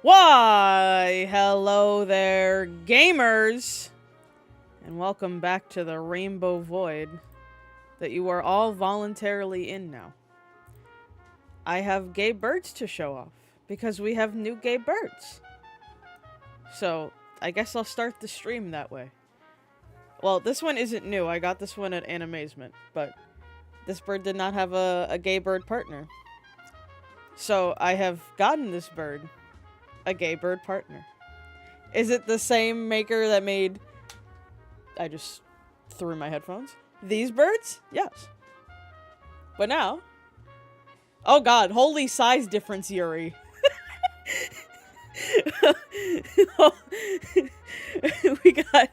Why, hello there, gamers, and welcome back to the Rainbow Void that you are all voluntarily in now. I have gay birds to show off, because we have new gay birds. So, I guess I'll start the stream that way. Well, this one isn't new, I got this one at Animazement, but this bird did not have a gay bird partner. So, I have gotten this bird a gay bird partner. Is it the same maker that made... I just threw my headphones. These birds? Yes. But now... Oh god, holy size difference, Yuri. we got...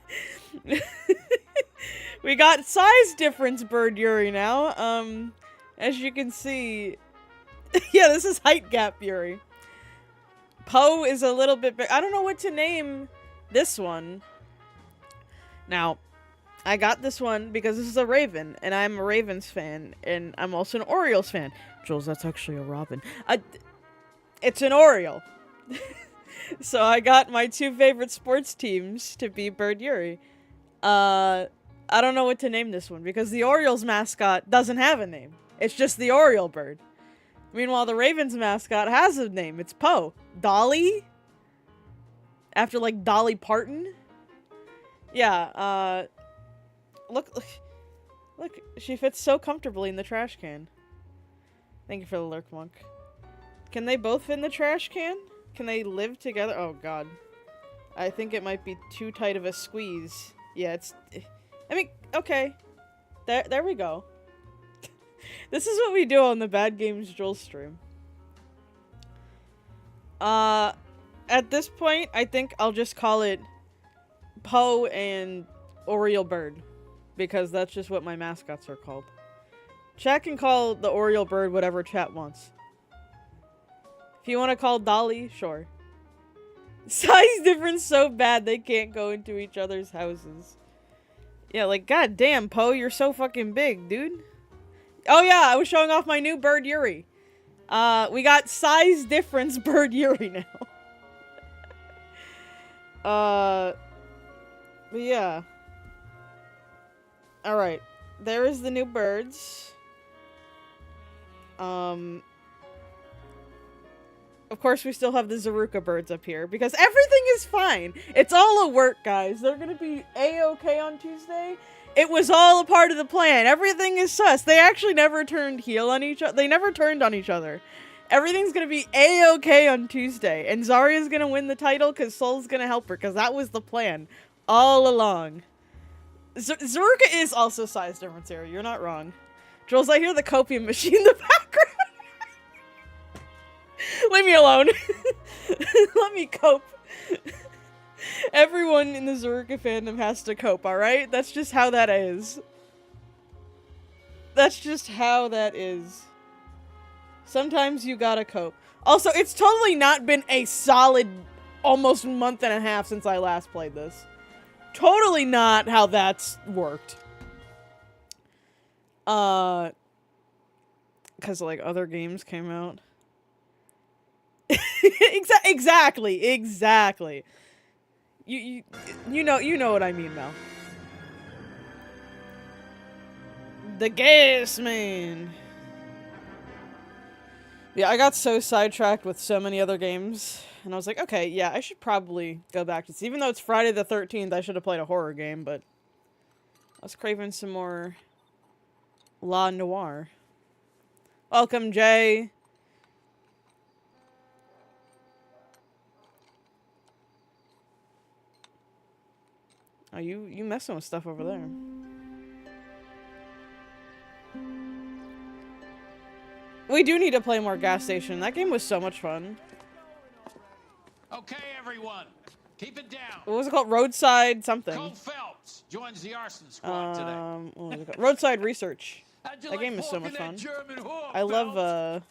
we got size difference bird Yuri now. As you can see... yeah, this is height gap Yuri. Poe is a little bit big. I don't know what to name this one. Now, I got this one because this is a Raven, and I'm a Ravens fan, and I'm also an Orioles fan. Jules, that's actually a Robin. It's an Oriole. So I got my two favorite sports teams to be Bird Yuri. I don't know what to name this one, because the Orioles mascot doesn't have a name. It's just the Oriole bird. Meanwhile, the Ravens mascot has a name. It's Poe. Dolly? After, like, Dolly Parton? Yeah, look, she fits so comfortably in the trash can. Thank you for the lurk, Monk. Can they both fit in the trash can? Can they live together? Oh, God. I think it might be too tight of a squeeze. Yeah, it's... I mean, okay. There we go. This is what we do on the Bad Games Joel stream. At this point, I think I'll just call it Poe and Oriole Bird, because that's just what my mascots are called. Chat can call the Oriole Bird whatever chat wants. If you want to call Dolly, sure. Size difference so bad they can't go into each other's houses. Yeah, like, god damn, Poe, you're so fucking big, dude. Oh yeah, I was showing off my new bird Yuri. We got size difference bird Yuri now. But yeah. Alright. There is the new birds. Of course we still have the Zaruka birds up here, because everything is fine. It's all a work, guys. They're gonna be A-okay on Tuesday. It was all a part of the plan. Everything is sus. They actually never turned heel on each other. They never turned on each other. Everything's gonna be A-okay on Tuesday. And Zarya's gonna win the title because Soul's gonna help her, because that was the plan all along. Zaruka is also size difference here. You're not wrong. Jules, I hear the copium machine in the background. Leave me alone. Let me cope. Everyone in the Zaruka fandom has to cope, alright? That's just how that is. That's just how that is. Sometimes you gotta cope. Also, it's totally not been a solid almost month and a half since I last played this. Totally not how that's worked. Because, like, other games came out. Exactly. You know what I mean, Mel. The gas man. Yeah, I got so sidetracked with so many other games, and I was like, okay, yeah, I should probably go back to this. Even though it's Friday the 13th, I should have played a horror game, but I was craving some more Noire. Welcome, Jay. Oh, you messing with stuff over there. We do need to play more Gas Station. That game was so much fun. Okay, everyone. Keep it down. What was it called? Roadside something. Cole Phelps joins the arson squad today. What was it called? Roadside Research. That game is so much fun. Hoof, I love,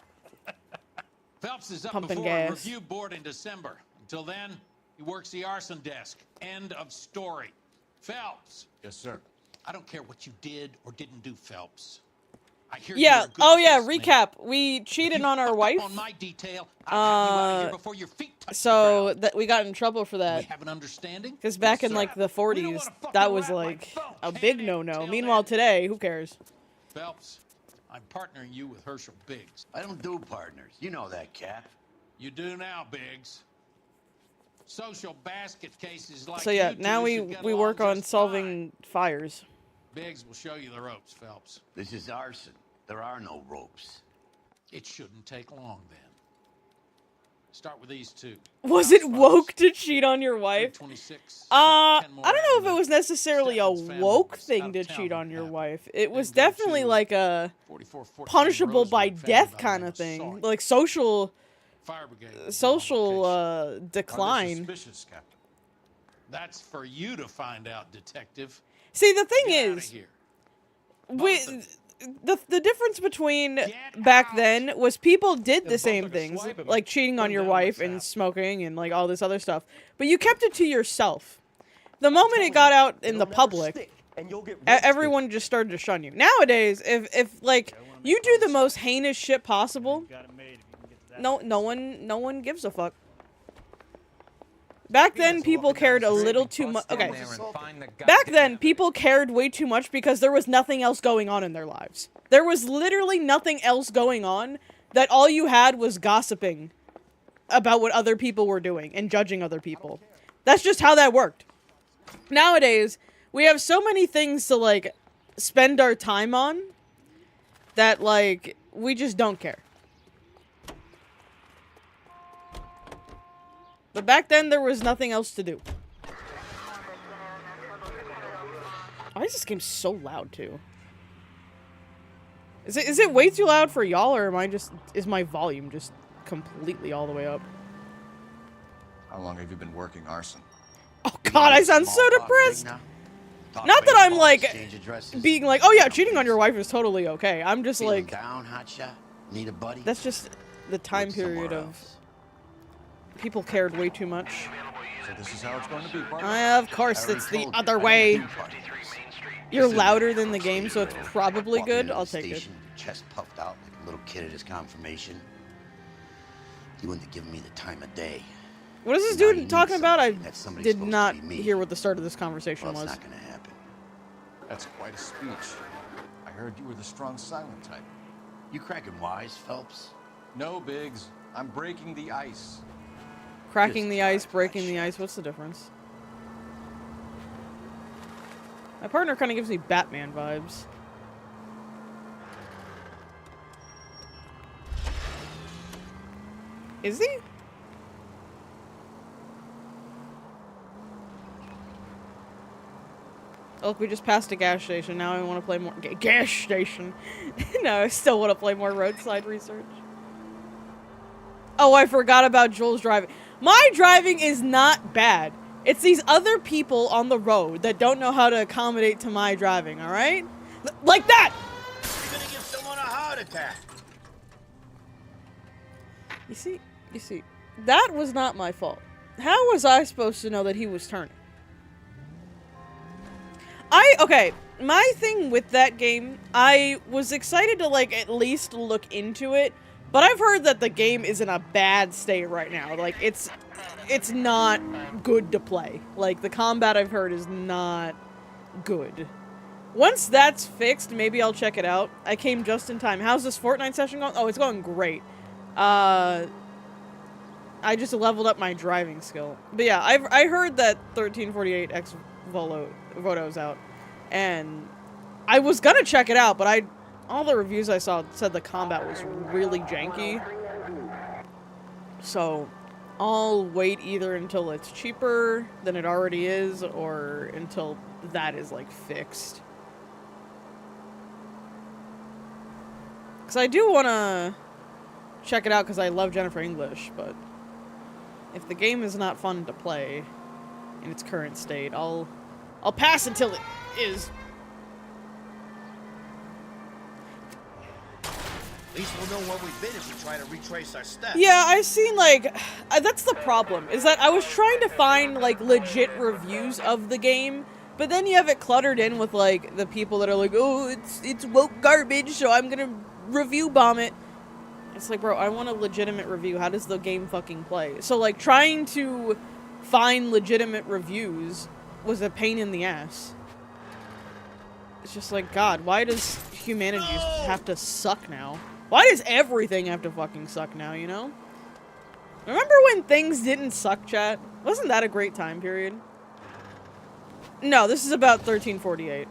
Phelps is up pumping before gas. a review board in December. Until then, he works the arson desk. End of story. Phelps. Yes, sir. I don't care what you did or didn't do, Phelps. I hear Yeah. you're a good Oh yeah. policeman. Recap. We cheated on our Fuck up wife. on my detail, I'll have you out of here before your feet touch the So ground. that we got in trouble for Do we that. have an understanding? Because back in sir. like the We don't 40s, wanna fucking that was rat like Phelps. a Can big it no-no. till Meanwhile, then? today, who cares? Phelps, I'm partnering you with Herschel Biggs. I don't do partners. You know that, Cap. You do now, Biggs. Social basket cases like So yeah, you two now should get we along work on just solving fires. fine. Biggs will show you the ropes, Phelps. This is arson. There are no ropes. It shouldn't take long then. Start with these two. Was it woke to cheat on your wife? 326. I don't know if it was necessarily a Stefan's family woke was thing out to of town cheat when on it your happened. wife. It was Then go definitely to like a 4414 punishable by Rosewood death family kind by of thing, assault. like social Fire brigade was on social location. decline. Suspicious, Captain. That's for you to find out, detective. See, the thing Get outta is, here. we the difference between Get back out. then was people did the bump same took a things, swipe at me. like cheating Put on him your down, wife let's and have. smoking and like all this other stuff, but you kept it to yourself. The moment it got out in the public, everyone just started to shun you. Nowadays, if like you do the most heinous shit possible, no one gives a fuck. Back then, people cared a little too much. Okay. Back then, people cared way too much because there was nothing else going on in their lives. There was literally nothing else going on, that all you had was gossiping about what other people were doing and judging other people. That's just how that worked. Nowadays, we have so many things to, like, spend our time on that, like, we just don't care. But back then, there was nothing else to do. Why is this game so loud, too? Is it way too loud for y'all, or is my volume just completely all the way up? How long have you been working arson? Oh god, I sound so depressed! Not that I'm, like, being like, oh yeah, cheating on your wife is totally okay. I'm just like, down, hotshot? Need a buddy? that's just the time period of people cared way too much. So this is how it's going to be, partner. Of course, it's the other way. You're louder than the game, so it's probably good. I'll take it. Chest puffed out like a little kid at his confirmation. You wouldn't have given me the time of day. What is this Now you dude need talking about? I that somebody's did supposed not to be me. hear what the start of this conversation Well, it's was. not gonna happen. That's quite a speech. I heard you were the strong silent type. You cracking wise, Phelps? No, Biggs. I'm breaking the ice. Cracking Just the ice, charge breaking that the shit. ice. What's the difference? My partner kind of gives me Batman vibes. Is he? Oh, look, we just passed a gas station. Now I want to play more gas station. No, I still want to play more roadside research. Oh, I forgot about Joel's driving. My driving is not bad. It's these other people on the road that don't know how to accommodate to my driving, alright? Like that! You're gonna give someone a heart attack. You see, that was not my fault. How was I supposed to know that he was turning? Okay, my thing with that game, I was excited to, like, at least look into it, but I've heard that the game is in a bad state right now. Like, it's not good to play. Like, the combat I've heard is not good. Once that's fixed, maybe I'll check it out. I came just in time. How's this Fortnite session going? Oh, it's going great. I just leveled up my driving skill. But yeah, I heard that 1348X Voto's out. And I was gonna check it out, but all the reviews I saw said the combat was really janky. So I'll wait either until it's cheaper than it already is, or until that is, like, fixed. Because I do want to check it out because I love Jennifer English, but if the game is not fun to play in its current state, I'll pass until it is. At least we'll know where we've been if we try to retrace our steps. Yeah, I've seen, like, that's the problem, is that I was trying to find, like, legit reviews of the game But then you have it cluttered in with, like, the people that are like, oh, it's woke garbage, so I'm gonna review bomb it. It's like, bro, I want a legitimate review. How does the game fucking play? So, like, trying to find legitimate reviews was a pain in the ass. It's just like, God, why does humanity have to suck now? Why does everything have to fucking suck now, you know? Remember when things didn't suck, chat? Wasn't that a great time period? No, this is about 1348.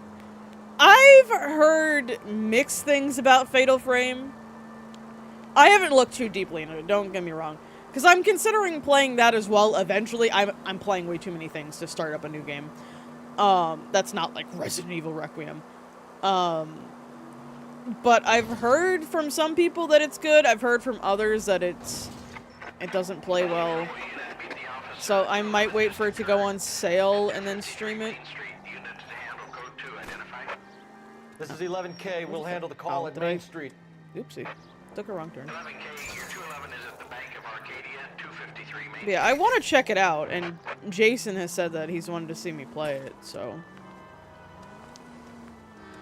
I've heard mixed things about Fatal Frame. I haven't looked too deeply into it, don't get me wrong. Because I'm considering playing that as well eventually. I'm playing way too many things to start up a new game. That's not like Resident Evil Requiem. But I've heard from some people that it's good. I've heard from others that it doesn't play well. So I might wait for it to go on sale and then stream it. This is 11K. We'll handle the call at Main Street. Oopsie. Took a wrong turn. 11K, your 211 is at the Bank of Arcadia, 253 Main. But yeah, I want to check it out, and Jason has said that he's wanted to see me play it, so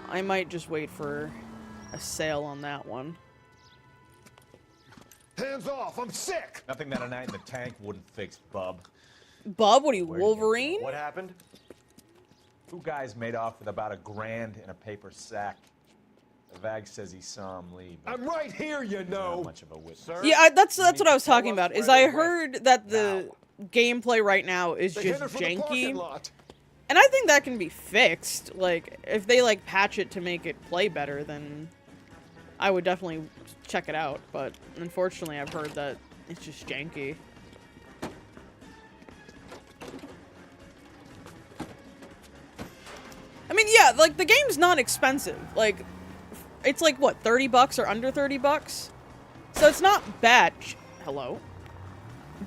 I might just wait for a sale on that one. Hands off! I'm sick! Nothing that a night in the tank wouldn't fix, bub. Bub, what are you, Wolverine? What happened? Two guys made off with about $1,000 in a paper sack. The Vag says he saw him leave. I'm right here, you know! Not much of a witness. Sir? Yeah, that's what I was talking about. Is I heard that the gameplay right now is just janky, and I think that can be fixed. Like, if they like patch it to make it play better, then I would definitely check it out. But unfortunately, I've heard that it's just janky. I mean, yeah, like the game's not expensive. Like, it's like what, $30 or under $30? So it's not bad. Hello.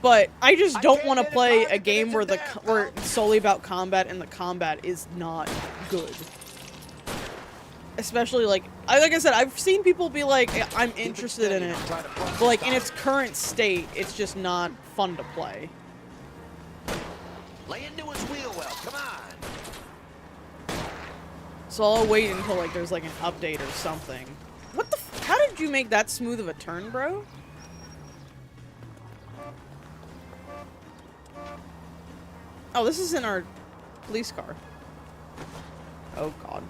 But I just don't want to play a game where where it's solely about combat and the combat is not good. Especially like I said, I've seen people be like, I'm interested in it, but like in its current state, it's just not fun to play. Lay into his wheel well, come on. So I'll wait until like there's like an update or something. What the how did you make that smooth of a turn, bro? Oh, this is in our police car. Oh god.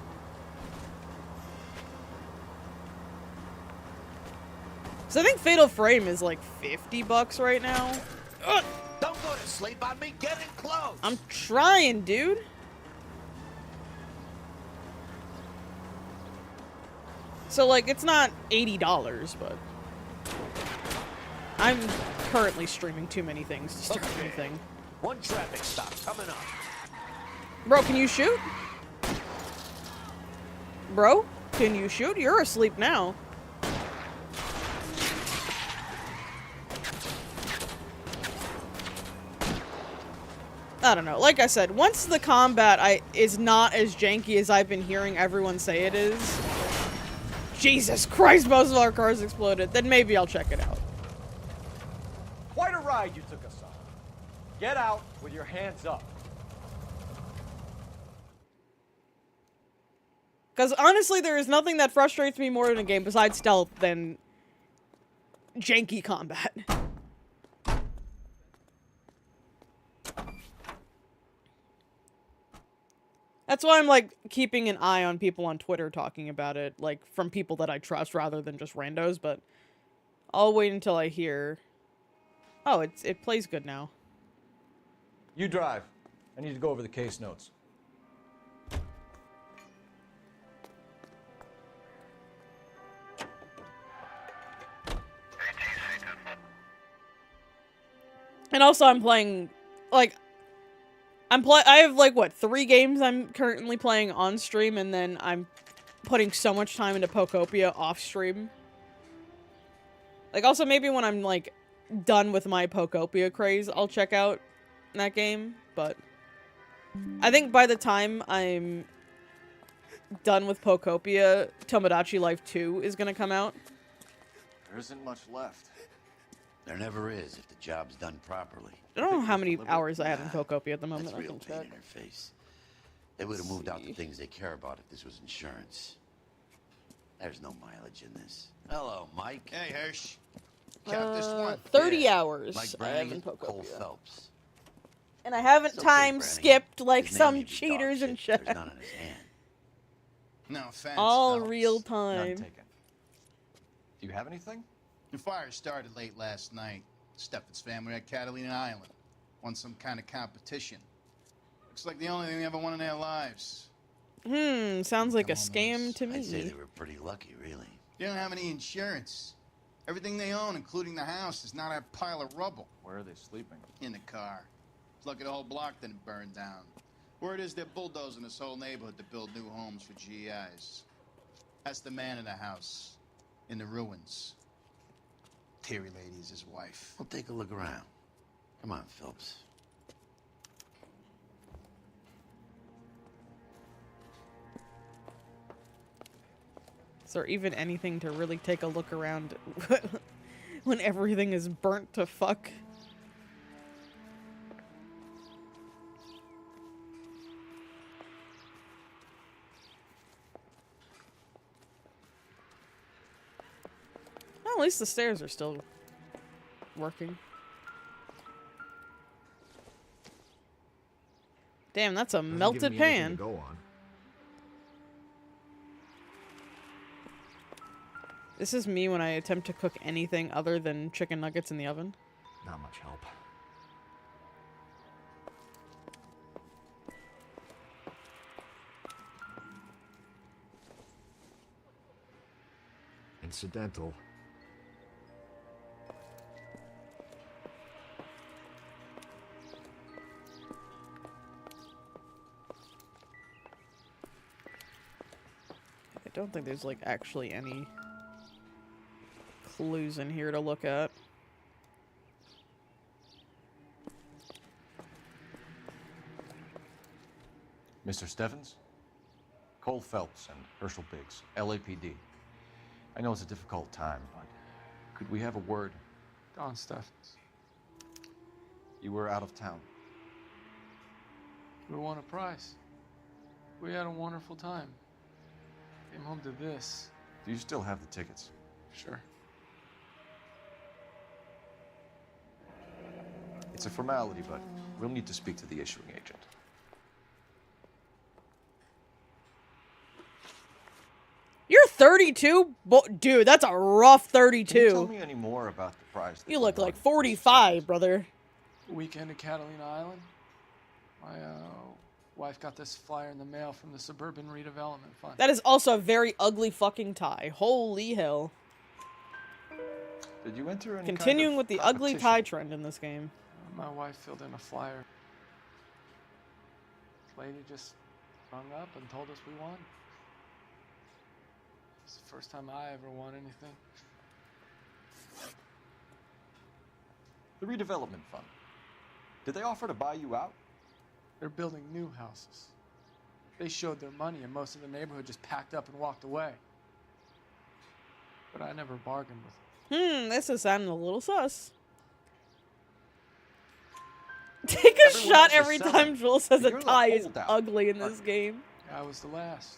So I think Fatal Frame is like $50 right now. Ugh. Don't go to sleep on me, get in close. I'm trying, dude. So like it's not $80, but I'm currently streaming too many things to start anything. One traffic stop coming up. Bro, can you shoot? Bro, can you shoot? You're asleep now. I don't know. Like I said, once the combat is not as janky as I've been hearing everyone say it is. Jesus Christ, most of our cars exploded. Then maybe I'll check it out. Quite a ride you took us on. Get out with your hands up. Because honestly, there is nothing that frustrates me more in a game besides stealth than janky combat. That's why I'm, like, keeping an eye on people on Twitter talking about it, like, from people that I trust rather than just randos, but I'll wait until I hear... Oh, it plays good now. You drive. I need to go over the case notes. And also I'm playing, like... I have, like, what, 3 games I'm currently playing on stream, and then I'm putting so much time into Pokopia off stream. Like, also, maybe when I'm, like, done with my Pokopia craze, I'll check out that game, but I think by the time I'm done with Pokopia, Tomodachi Life 2 is gonna come out. There isn't much left. There never is if the job's done properly. I don't know how many hours I have in Pokopia at the moment. That's I real can pain check. in her face. They would have moved out the see. things they care about if this was insurance. There's no mileage in this. Hello, Mike. Hey, Hirsch. Count this one. 30 Yeah. hours Mike I have in Brannigan, Cole Pocopia. Phelps. And I haven't It's okay, time Brannigan. skipped like His name some may be dog cheaters and shit, shit. but There's none in his hand. No offense. All Phelps. real None time. taken. Do you have anything? The fire started late last night. Steffen's family at Catalina Island. Won some kind of competition. Looks like the only thing they ever won in their lives. Sounds like a Come on, scam Liz. to I'd say me. they were pretty lucky, really. They don't have any insurance. Everything they own, including the house, is not a pile of rubble. Where are they sleeping? In the car. It's lucky the whole block didn't burn down. Word is they're bulldozing this whole neighborhood to build new homes for GIs. That's the man in the house. In the ruins. Terry lady is his wife. Well, take a look around. Come on, Phelps. Is there even anything to really take a look around when everything is burnt to fuck? Well, at least the stairs are still working. Damn, that's a Doesn't give melted me anything pan. to go on. This is me when I attempt to cook anything other than chicken nuggets in the oven. Not much help. Incidental. I don't think there's, like, actually any clues in here to look at. Mr. Stevens? Cole Phelps and Herschel Biggs, LAPD. I know it's a difficult time, but could we have a word? Don Steffens. You were out of town. We won a prize. We had a wonderful time. Came home to this. Do you still have the tickets? Sure. It's a formality, but we'll need to speak to the issuing agent. You're 32? Dude, that's a rough Can you tell 32. me any more about the prize that You look won, like Mr. 45, Stevens? brother. Weekend at Catalina Island. My wife got this flyer in the mail from the Suburban Redevelopment Fund. That is also a very ugly fucking tie. Holy hell. Did you enter any Continuing kind of with the ugly competition? tie trend in this game. My wife filled in a flyer. This lady just rung up and told us we won. It's the first time I ever won anything. The redevelopment fund. Did they offer to buy you out? They're building new houses. They showed their money and most of the neighborhood just packed up and walked away. But I never bargained with them. This is sounding a little sus. Take a Everyone shot else is every selling, time Joel says but a you're the tie is holdout. ugly in this game. I was the last.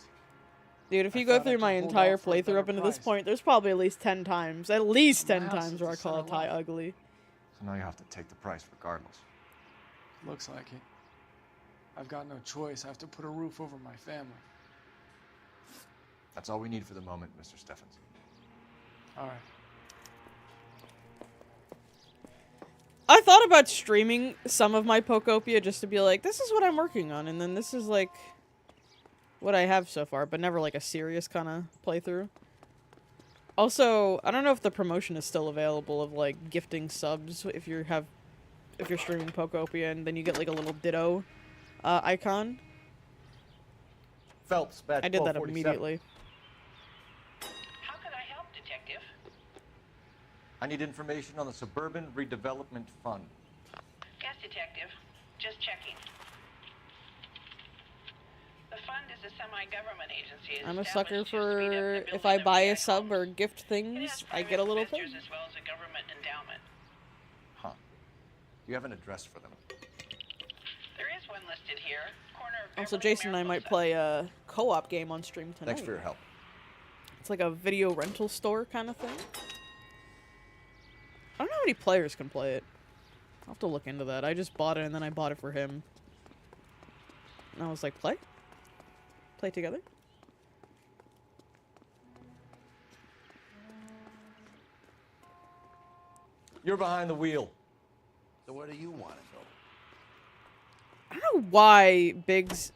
Dude, if I you go thought I through could my hold entire out for a playthrough better up into this price. point, there's probably at least 10 times. At least My 10 house times is where I the call a center tie line. ugly. So now you have to take the price regardless. Looks like it. I've got no choice. I have to put a roof over my family. That's all we need for the moment, Mr. Steffens. All right. I thought about streaming some of my Pocopia just to be like, this is what I'm working on, and then this is like what I have so far, but never like a serious kind of playthrough. Also, I don't know if the promotion is still available of like gifting subs if you're streaming Pocopia, and then you get like a little ditto icon. Phelps, badge I did that 1247. immediately. How can I help, Detective? I need information on the Suburban Redevelopment Fund. Yes, Detective. Just checking. The fund is a semi-government agency. I'm a established sucker to speed up for the if building I of buy a GI sub homes. or gift It things, has I private get a little investors thing. as well as a government endowment. Huh. You have an address for them. There is twin listed here. Corner of Also, Beverly Jason and I might Mariposa. play a co-op game on stream tonight. Thanks for your help. It's like a video rental store kind of thing. I don't know how many players can play it. I'll have to look into that. I just bought it and then I bought it for him. And I was like, play? Play together? You're behind the wheel. So where do you want to go? I don't know why Biggs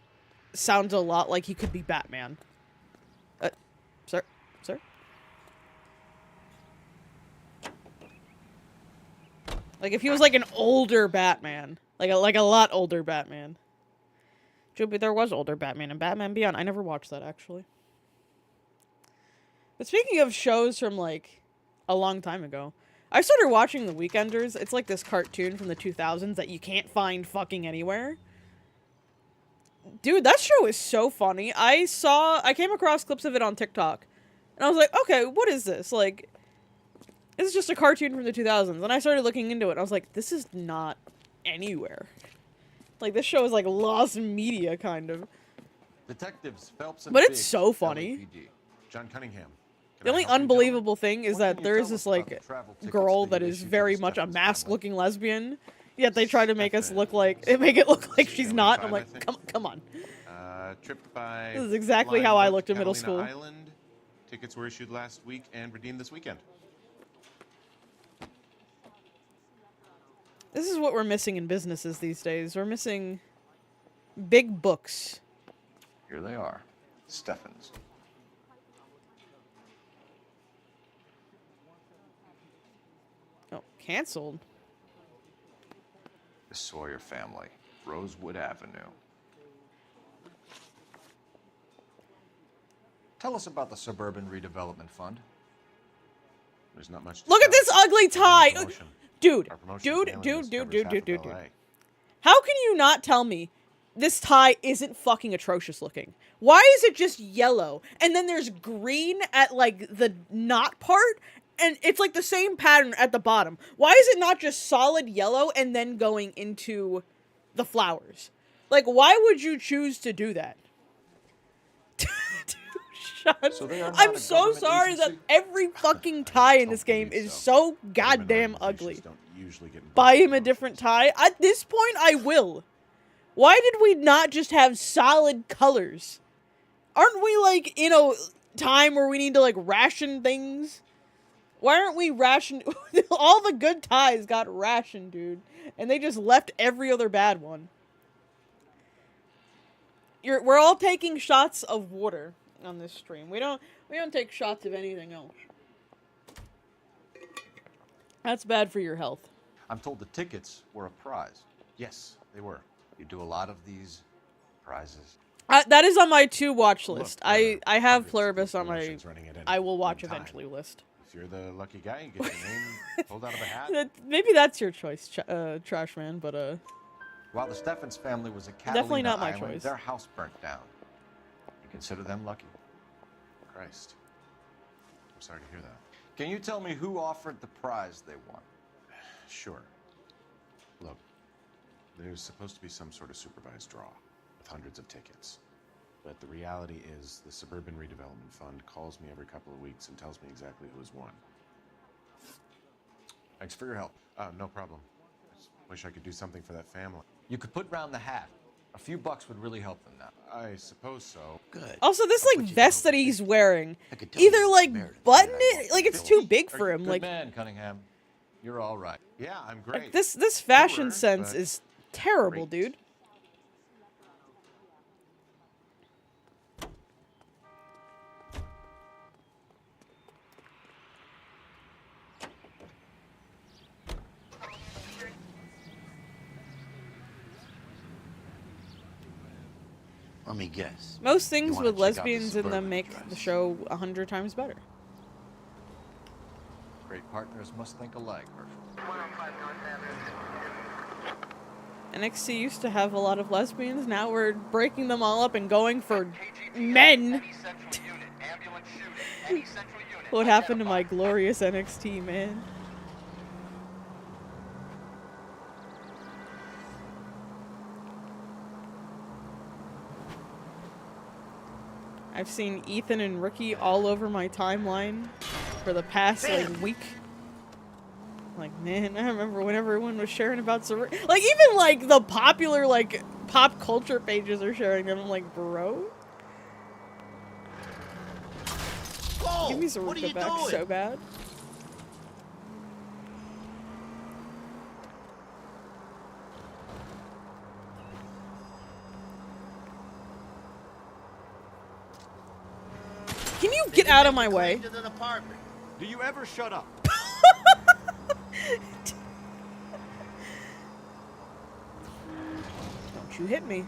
sounds a lot like he could be Batman. Sir? Sir? Like if he was like an older Batman. Like a lot older Batman. But there was older Batman and Batman Beyond. I never watched that, actually. But speaking of shows from, like, a long time ago, I started watching The Weekenders. It's like this cartoon from the 2000s that you can't find fucking anywhere. Dude, that show is so funny. I came across clips of it on TikTok. And I was like, okay, what is this? Like, this is just a cartoon from the 2000s. And I started looking into it. And I was like, this is not anywhere. Like, this show is like lost media, kind of. Detectives Phelps and But it's Biggs, so funny. LAPD. John Cunningham. The only unbelievable thing is that there is this, like, girl that is very much a mask-looking lesbian. Yet they try to make us look like... make it look like she's not. I'm like, come on. Trip by This is exactly how I looked in middle school. Island. Tickets were issued last week and redeemed this weekend. This is what we're missing in businesses these days. We're missing big books. Here they are. Steffens. Oh, canceled? The Sawyer family. Rosewood Avenue. Tell us about the Suburban Redevelopment Fund. There's not much to Look at tell. this ugly tie! Promotion. Dude, Our promotion's dude. mailing list covers half of LA. How can you not tell me this tie isn't fucking atrocious looking? Why is it just yellow? And then there's green at, like, the knot part? And it's, like, the same pattern at the bottom. Why is it not just solid yellow and then going into the flowers? Like, why would you choose to do that? So they are not I'm a so government sorry that agency? every fucking tie in this game is so goddamn ugly. Buy him a different tie? At this point, I will. Why did we not just have solid colors? Aren't we, like, in a time where we need to, like, ration things? Why aren't we ration... All the good ties got rationed, dude. And they just left every other bad one. We're all taking shots of water on this stream. We don't take shots of anything else. That's bad for your health. I'm told the tickets were a prize. Yes, they were. You do a lot of these prizes. That is on my to-watch list. Look, I have hundreds of Pluribus on my promotions running at any I will watch one time. eventually list. If you're the lucky guy, you get your name pulled out of a hat. Maybe that's your choice, Trash Man, but While the Steffens family was at Definitely Catalina not my Island, choice. their house burnt down. You consider them lucky. Christ. I'm sorry to hear that. Can you tell me who offered the prize they won? Sure. Look, there's supposed to be some sort of supervised draw with hundreds of tickets. But the reality is the Suburban Redevelopment Fund calls me every couple of weeks and tells me exactly who has won. Thanks for your help. No problem. I just wish I could do something for that family. You could put round the hat. A few bucks would really help them now. I suppose so. Good. also this like vest that he's wearing, I could tell either you like Meredith button and I it, like it's want too big for him. Good Like man, Cunningham. You're all right. Yeah, I'm great. this fashion Sure, sense but is terrible, great. dude. Let me guess. Most You things wanna with check out the lesbians in them Suburban make address. the show 100 times better. Great partners must think alike, Herschel. 105 North Avenue. NXT used to have a lot of lesbians. Now we're breaking them all up and going for men. Any central unit, ambulance shooting. Any central unit. What happened to my glorious NXT, man? I've seen Ethan and Ricky all over my timeline for the past like week. Like, man, I remember when everyone was sharing about like even like the popular like pop culture pages are sharing them. I'm like, bro, Whoa, give me what are Saruka you back doing? so bad. Can you get out of my way? To the apartment. Do you ever shut up? Don't you hit me.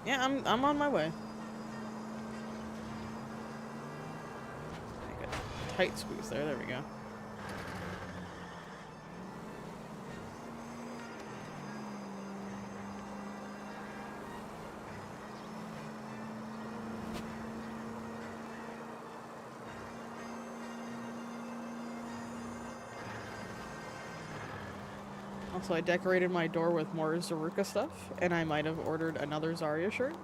Yeah, I'm on my way. Make a tight squeeze there. There we go. Also, I decorated my door with more Zaruka stuff, and I might have ordered another Zarya shirt.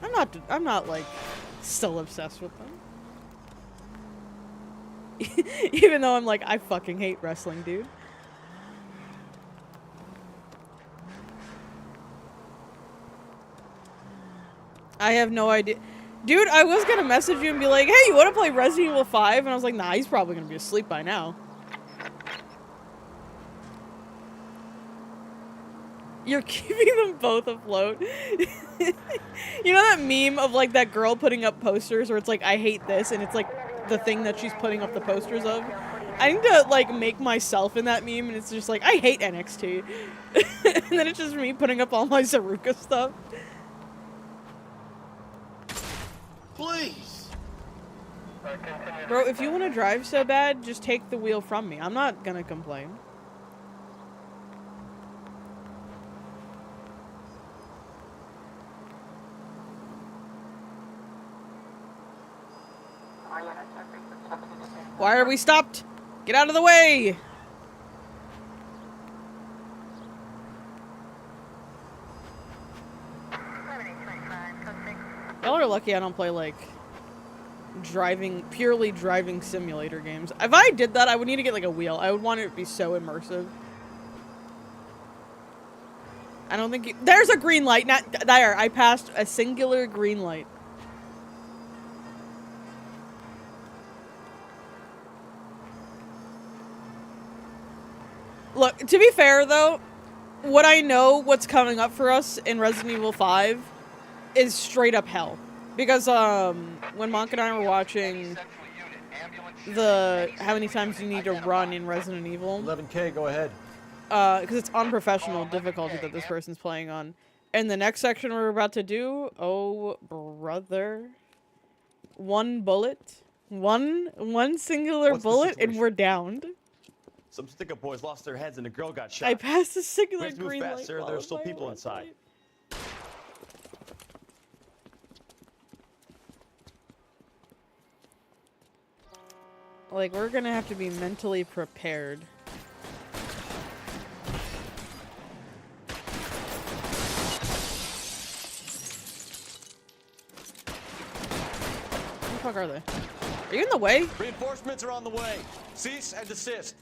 I'm not like still obsessed with them. Even though I'm like, I fucking hate wrestling, dude. I have no idea. Dude, I was gonna message you and be like, hey, you wanna play Resident Evil 5? And I was like, nah, he's probably gonna be asleep by now. You're keeping them both afloat. You know that meme of like that girl putting up posters where it's like, I hate this, and it's like the thing that she's putting up the posters of? I need to like make myself in that meme, and it's just like, I hate NXT. And then it's just me putting up all my Zaruka stuff. Please. Bro, if you want to drive so bad, just take the wheel from me. I'm not gonna complain. Why are we stopped? Get out of the way! Y'all are lucky I don't play, like, purely driving simulator games. If I did that, I would need to get, like, a wheel. I would want it to be so immersive. I don't think there's a green light! Not there! I passed a singular green light. Look, to be fair, though, what I know what's coming up for us in Resident Evil 5 is straight up hell. Because, when Monk and I were watching how many times you need to run in Resident Evil. 11K, go ahead. Because it's unprofessional difficulty that this person's playing on. And the next section we're about to do, oh, brother. One bullet. One singular bullet, and we're downed. Some stick-up boys lost their heads and a girl got shot. I passed a singular We have to move green fast, light. sir. There are still people inside. Like, we're gonna have to be mentally prepared. Where the fuck are they? Are you in the way? Reinforcements are on the way. Cease and desist.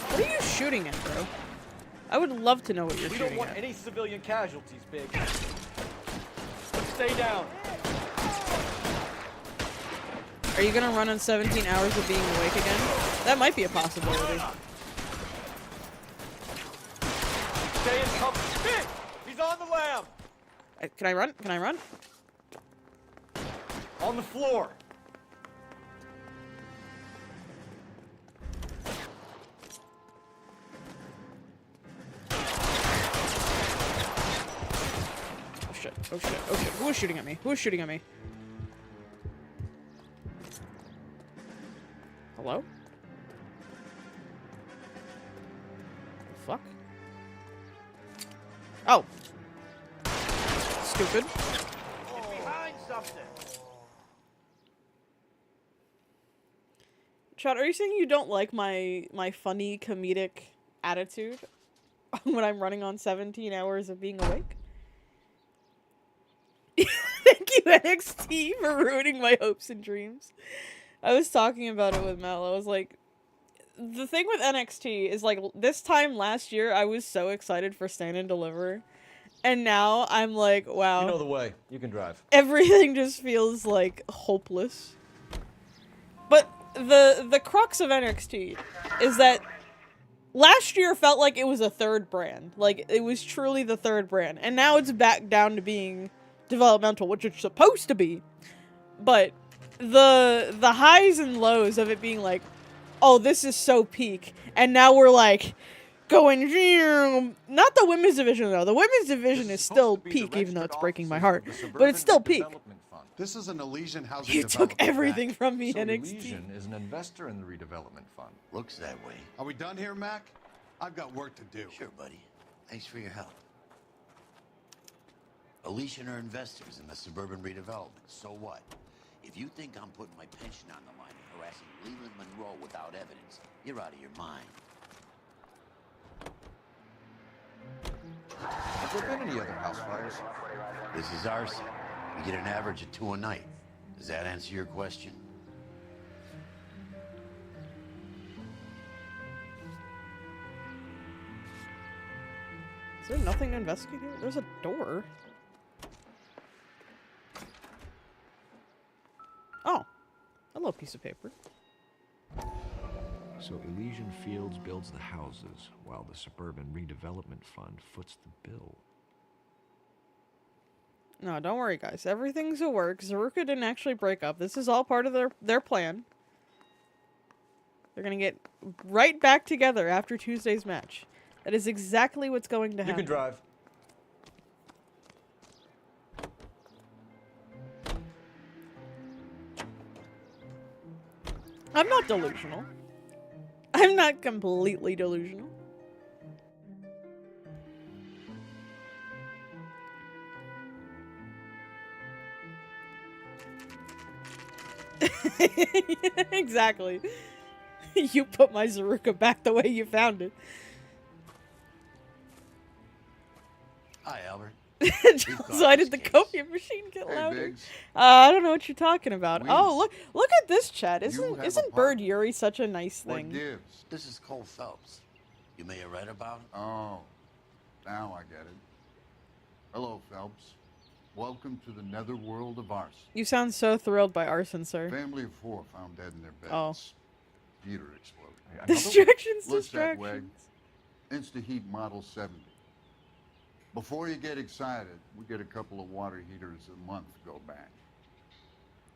What are you shooting at, bro? I would love to know what you're We shooting don't want at. any civilian casualties, Big. Stay down. Are you gonna run on 17 hours of being awake again? That might be a possibility. Stay in cover. Big! He's on the lam! Can I run? Can I run? On the floor. Oh shit, oh shit, oh shit. Who is shooting at me? Who is shooting at me? Hello? Fuck? Oh. Stupid. Behind something. Chad, are you saying you don't like my funny comedic attitude when I'm running on 17 hours of being awake? NXT for ruining my hopes and dreams. I was talking about it with Mel. I was like, the thing with NXT is like this time last year I was so excited for Stand and Deliver, and now I'm like, wow. You know the way. You can drive. Everything just feels like hopeless. But the crux of NXT is that last year felt like it was a third brand. Like, it was truly the third brand. And now it's back down to being developmental, which it's supposed to be. But the highs and lows of it being like, oh, this is so peak. And now we're like, going, not the women's division though. The women's division is still peak, even though it's breaking my heart. But it's still peak. This is an Elysian housing You took development everything act. from me, So NXT. Elysian is an investor in the redevelopment fund. Looks that way. Are we done here, Mac? I've got work to do. Sure, buddy. Thanks for your help. Elysian are investors in the suburban redevelopment. So what? If you think I'm putting my pension on the line and harassing Leland Monroe without evidence, you're out of your mind. Have there been any other house fires? This is arson. We get an average of 2 a night. Does that answer your question? Is there nothing to investigate here? There's a door. Oh. Hello, piece of paper. So Elysian Fields builds the houses, while the Suburban Redevelopment Fund foots the bill. No, don't worry, guys. Everything's a work. Zaruka didn't actually break up. This is all part of their plan. They're gonna get right back together after Tuesday's match. That is exactly what's going to happen. You can drive. I'm not delusional. I'm not completely delusional. Exactly. You put my Zaruka back the way you found it. Hi, Albert. So did the coffee machine get Hey, louder? Biggs. I don't know what you're talking about. Weez. Oh, look at this chat. You Isn't have a isn't partner? Bird Yuri such a nice What thing? gives? This is Cole Phelps. You may have read about him. Oh, now I get it. Hello, Phelps. Welcome to the netherworld of arson. You sound so thrilled by arson, sir. Family of 4 found dead in their beds. Oh. Heater exploded. Distractions, Looks that way. distractions. Insta-Heat Model 70. Before you get excited, we get a couple of water heaters a month go back.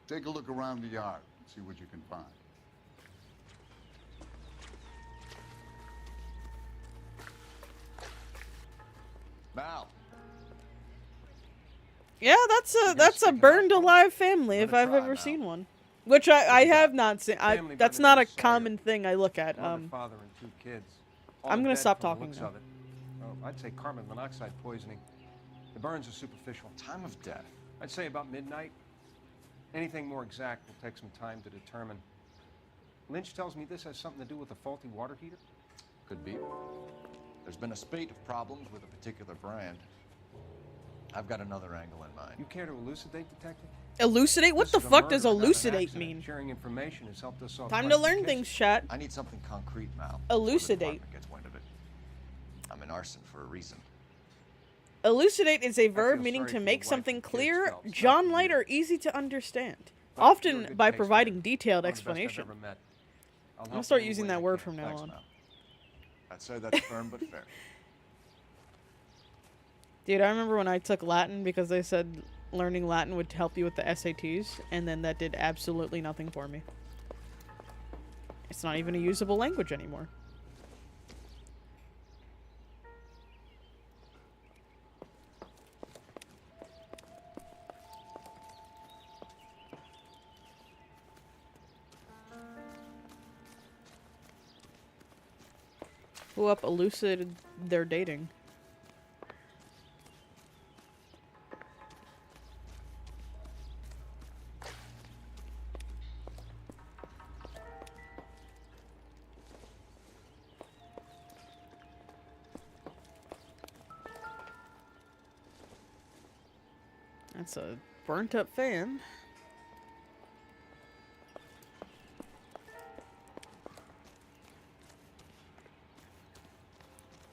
Take a look around the yard and see what you can find. Now. Yeah, that's a burned alive family if I've ever seen one. Which I have not seen. That's not a common thing I look at. Mother, father, and 2 kids. All I'm gonna dead stop from the talking looks now. of it. Oh, I'd say carbon monoxide poisoning. The burns are superficial. Time of death. I'd say about midnight. Anything more exact will take some time to determine. Lynch tells me this has something to do with a faulty water heater. Could be. There's been a spate of problems with a particular brand. I've got another angle in mind. You care to elucidate, Detective? Elucidate? What This the is a fuck murder, does not an elucidate accident. mean? Sharing information has helped us solve Time quite to a learn few things, cases. chat. I need something concrete now. Elucidate. before the department gets wind of it. I'm in arson for a reason. Elucidate is a verb feel meaning sorry to for your make wife something and kids, clear, Phelps, not John for Light, you. or easy to understand. But you're a Often good by case providing man. detailed One of the best I've explanation. ever met. I'll I'm help gonna start you any using way that I word can. from now Thanks, on. Mal. I'd say that's firm but fair. Dude, I remember when I took Latin because they said learning Latin would help you with the SATs, and then that did absolutely nothing for me. It's not even a usable language anymore. Who up elucidated their dating? That's a burnt up fan.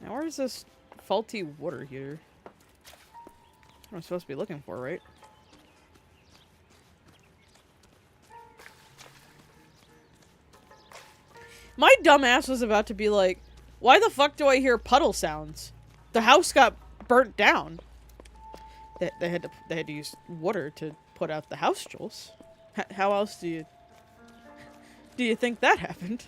Now where's this faulty water heater? What I'm supposed to be looking for, right? My dumbass was about to be like, why the fuck do I hear puddle sounds? The house got burnt down. They had to use water to put out the house, Jules. How else do you think that happened?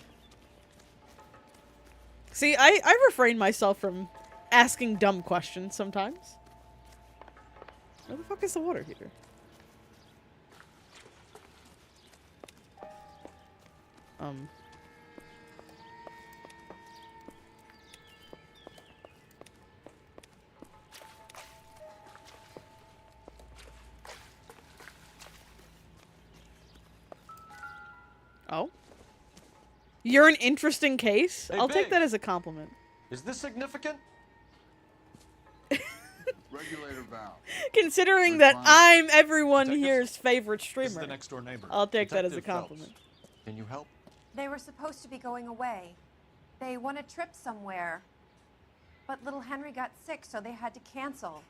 See, I refrain myself from asking dumb questions sometimes. Where the fuck is the water heater? Oh? You're an interesting case? Hey, I'll take Big. that as a compliment. Is this significant? Regulator valve. Considering that I'm everyone here's favorite This is streamer. the next door neighbor. I'll take that as a Detective Phelps. compliment. Can you help? They were supposed to be going away. They won a trip somewhere. But little Henry got sick, so they had to cancel.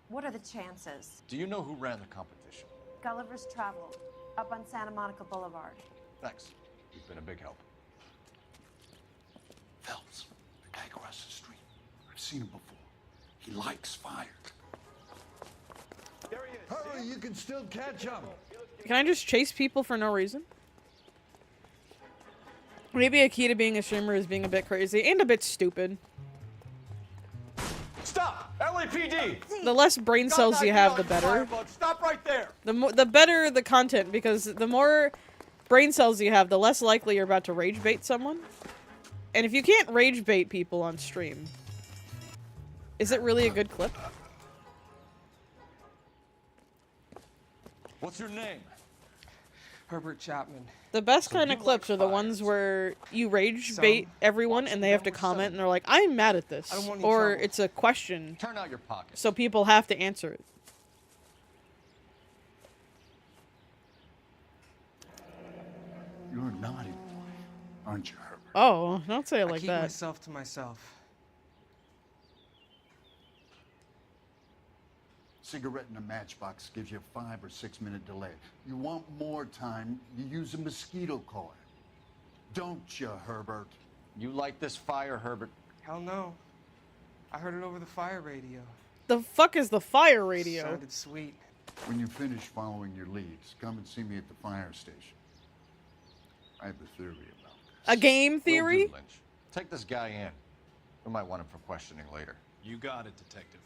What are the chances? Do you know who ran the competition? Gulliver's Travel, up on Santa Monica Boulevard. Thanks. You've been a big help. Phelps, the guy across the street. I've seen him before. He likes fire. Hurry, you can still catch him. Can I just chase people for no reason? Maybe a key to being a streamer is being a bit crazy and a bit stupid. Stop! LAPD! The less brain cells you have, the better. Stop right there! The better the content, because the more brain cells you have, the less likely you're about to rage bait someone. And if you can't rage bait people on stream, is it really a good clip? What's your name? Herbert Chapman. The best kind of clips are the ones where you rage bait everyone and they have to comment and they're like, I'm mad at this. I don't want any Or trouble. it's a question, Turn out your pockets. so people have to answer it. You're a naughty boy, aren't you, Herbert? Oh, don't say it I like keep that. myself to myself. Cigarette in a matchbox gives you a 5 or 6 minute delay. You want more time, you use a mosquito coil. Don't you, Herbert? You like this fire, Herbert? Hell no. I heard it over the fire radio. The fuck is the fire radio? Sounded sweet. When you finish following your leads, come and see me at the fire station. I have a theory about this. A game Will theory? do, Lynch. Take this guy in. We might want him for questioning later. You got it, Detective.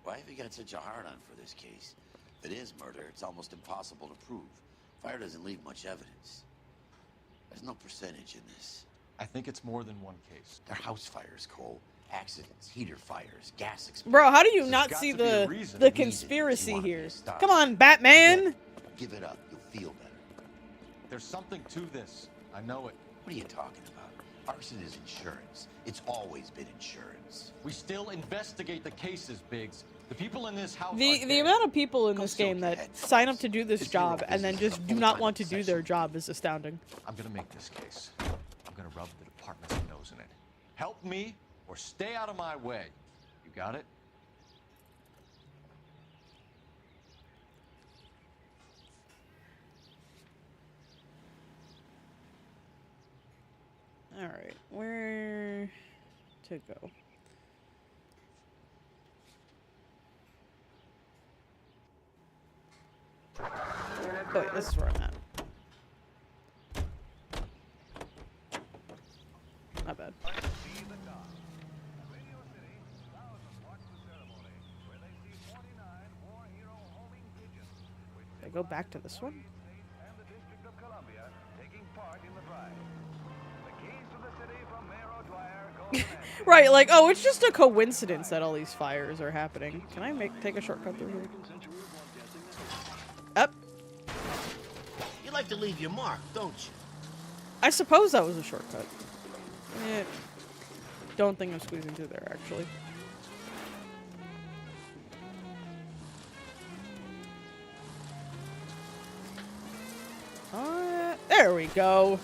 Why have you got such a hard-on for this case? If it is murder, it's almost impossible to prove. Fire doesn't leave much evidence. There's no percentage in this. I think it's more than one case. They're house fires, Cole. Accidents, heater fires, gas explosions. Bro, how do you There's not got see to be a the reason. the Reason conspiracy you want me here? to stop. Come on, Batman! Give it up. You'll feel better. There's something to this. I know it. What are you talking about? Arson is insurance. It's always been insurance. We still investigate the cases, Biggs. The people in this house The are amount of people in Go this soak game the that head, sign up fellas. to do this It's your job and then business, just a do not full-time want to do their profession. job is astounding. I'm gonna make this case. I'm gonna rub the department's nose in it. Help me or stay out of my way. You got it? Alright, where to go? Oh wait, this is where I'm at. Not bad. Did I go back to this one? Right, like, oh, it's just a coincidence that all these fires are happening. Can I take a shortcut through here? Up. You like to leave your mark, don't you? I suppose that was a shortcut. Don't think I'm squeezing through there, actually. There we go.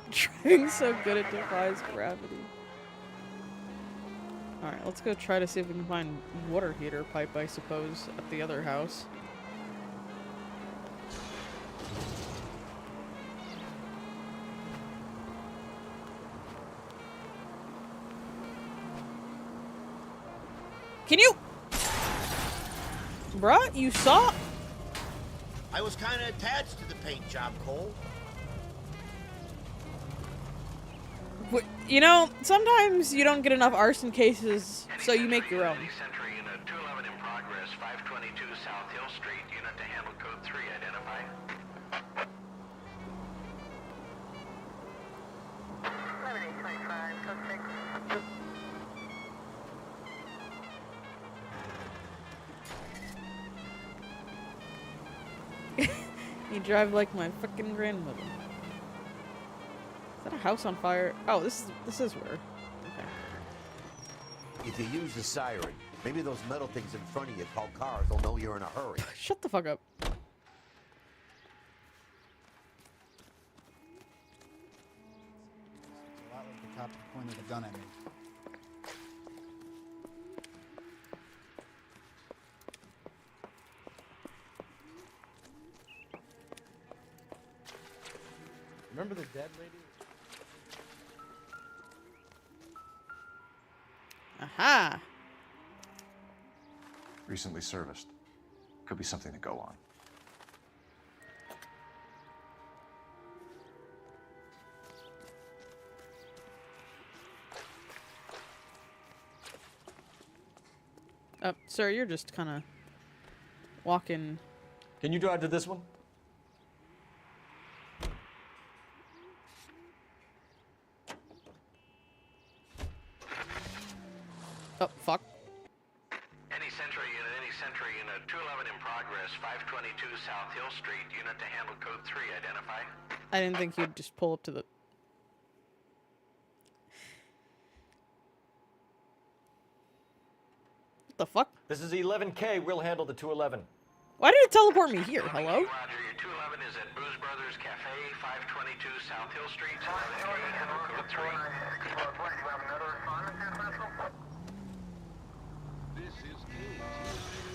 Trying so good it defies gravity. Alright, let's go try to see if we can find water heater pipe, I suppose, at the other house. Can you? Bruh, you saw? I was kind of attached to the paint job, Cole. You know, sometimes you don't get enough arson cases, so you make your own. Sentry unit 211 in progress, 522 South Hill Street. Unit to handle code 3. Identify. You drive like my fucking grandmother. Is that a house on fire? Oh, this is where. Okay. If you use the siren, maybe those metal things in front of you called cars will know you're in a hurry. Shut the fuck up. It's a lot like the cop who pointed a gun at me. Remember the dead lady? Aha! Recently serviced. Could be something to go on. Sir, you're just kind of walking. Can you drive to this one? Oh, fuck. Any Sentry unit 211 in progress, 522 South Hill Street. Unit to handle code 3. Identify. I didn't think you'd just pull up to the... What the fuck? This is 11K. We'll handle the 211. Why did it teleport me here? Hello? Roger, your 211 is at Booze Brothers Cafe, 522 South Hill Street. 11K, handle code 3.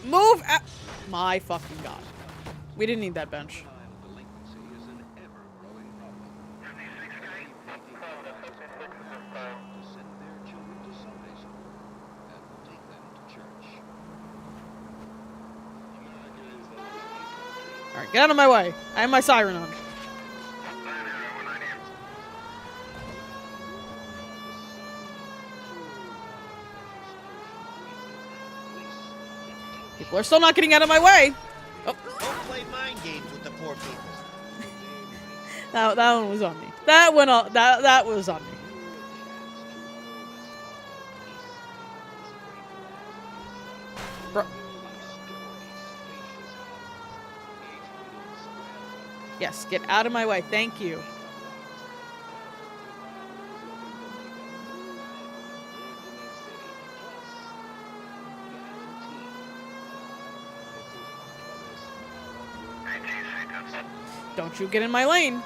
Move out! My fucking god. We didn't need that bench. Alright, get out of my way. I have my siren on. People are still not getting out of my way. Oh. Don't play mind games with the poor people. that one was on me. That went on. That was on me. Bro. Yes, get out of my way. Thank you. Don't you get in my lane.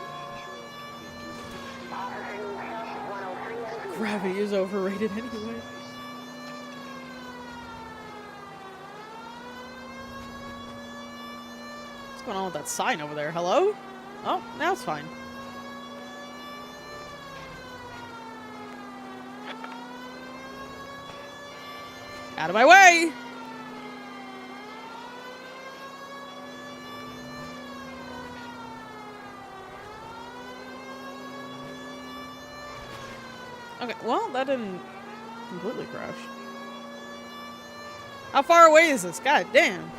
Gravity is overrated anyway. What's going on with that sign over there? Hello? Oh, now it's fine. Out of my way! Okay, well, that didn't completely crash. How far away is this? God damn.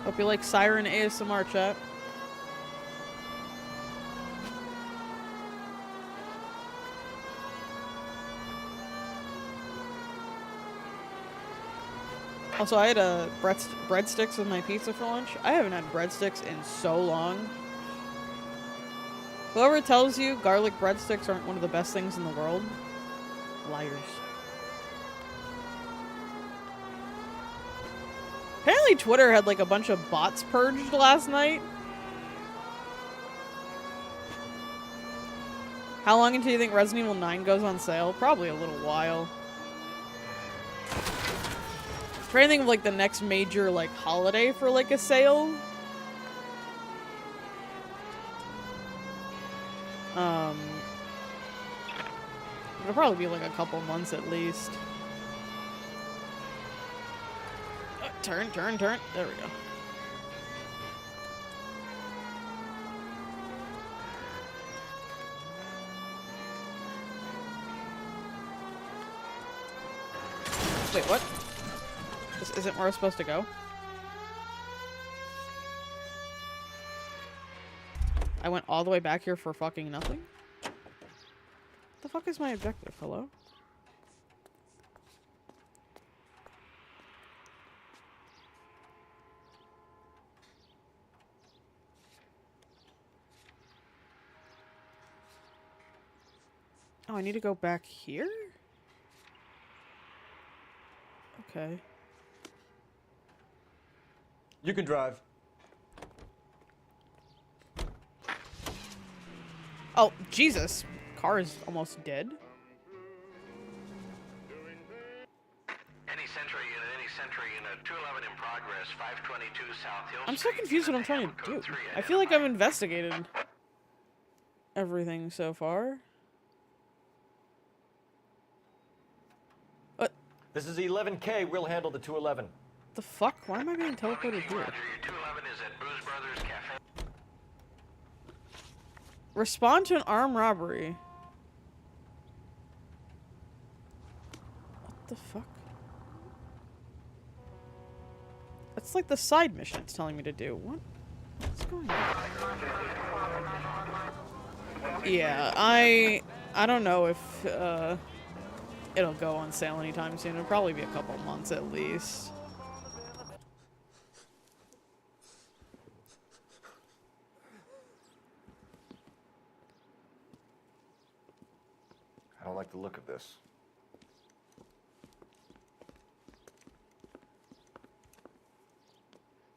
Hope you like Siren ASMR, chat. Also, I had breadsticks with my pizza for lunch. I haven't had breadsticks in so long. Whoever tells you garlic breadsticks aren't one of the best things in the world, liars. Apparently Twitter had like a bunch of bots purged last night. How long until you think Resident Evil 9 goes on sale? Probably a little while. For anything of like the next major like holiday for like a sale. It'll probably be like a couple months at least. Turn. There we go. Wait, what? This isn't where I'm supposed to go? I went all the way back here for fucking nothing? What the fuck is my objective? Hello? Oh, I need to go back here? Okay. You can drive. Oh, Jesus. Car is almost dead. Any Sentry unit, 211 in progress, 522 South Hill I'm so confused what I'm trying to do. I feel like I've investigated everything so far. What? This is 11K. We'll handle the 211. The fuck? Why am I being teleported here? Roger, your 211 is at Booze Brothers Cafe. Respond to an armed robbery. What the fuck? That's like the side mission it's telling me to do. What's going on? Yeah, I don't know if it'll go on sale anytime soon. It'll probably be a couple months at least. I don't like the look of this.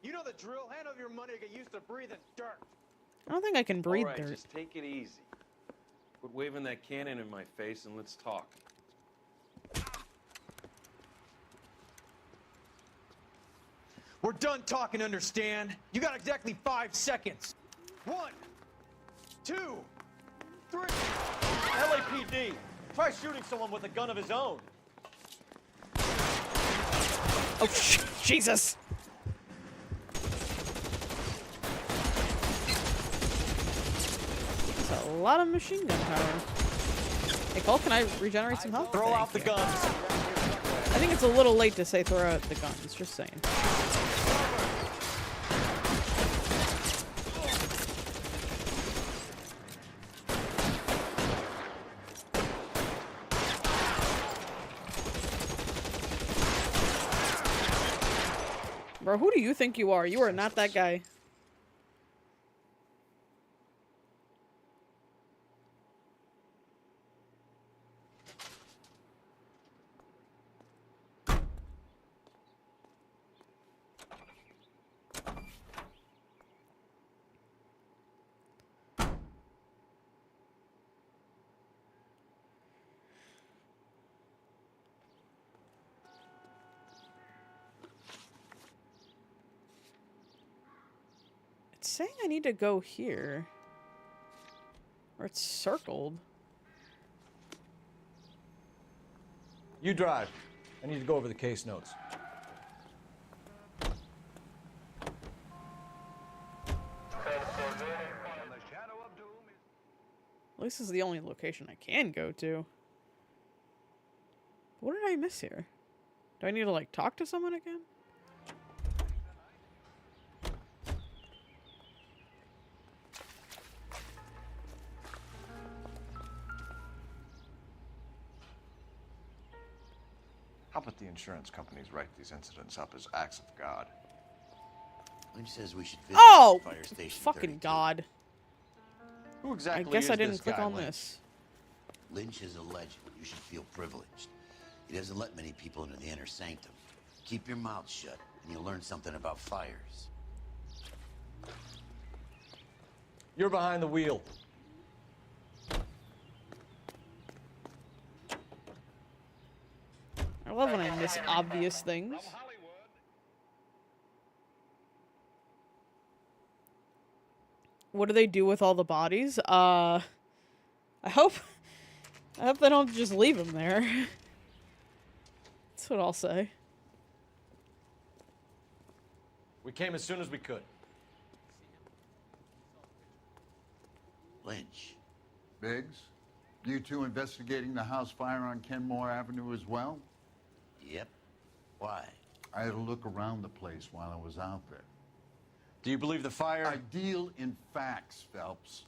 You know the drill. Hand over your money to get used to breathing dirt. I don't think I can breathe All right, dirt. just take it easy. Quit waving that cannon in my face and let's talk. We're done talking, understand? You got exactly 5 seconds. 1, 2, 3. LAPD. Try shooting someone with a gun of his own. Oh, Jesus! That's a lot of machine gun power. Hey, Cole, can I regenerate some health? Throw out the guns. I think it's a little late to say throw out the guns, just saying. Bro, who do you think you are? You are not that guy. It's saying I need to go here. Or it's circled. You drive. I need to go over the case notes. At least this is the only location I can go to. What did I miss here? Do I need to, like, talk to someone again? How about the insurance companies write these incidents up as acts of God? Lynch says we should visit Oh! Fire Station Fucking 32. God. Who exactly I guess is I didn't this click guy, on Lynch? this. Lynch is a legend. You should feel privileged. He doesn't let many people into the inner sanctum. Keep your mouth shut and you'll learn something about fires. You're behind the wheel. I love when I miss obvious things. What do they do with all the bodies? I hope they don't just leave them there. That's what I'll say. We came as soon as we could. Lynch. Biggs, you two investigating the house fire on Kenmore Avenue as well? Yep. Why? I had a look around the place while I was out there. Do you believe the fire? I deal in facts, Phelps.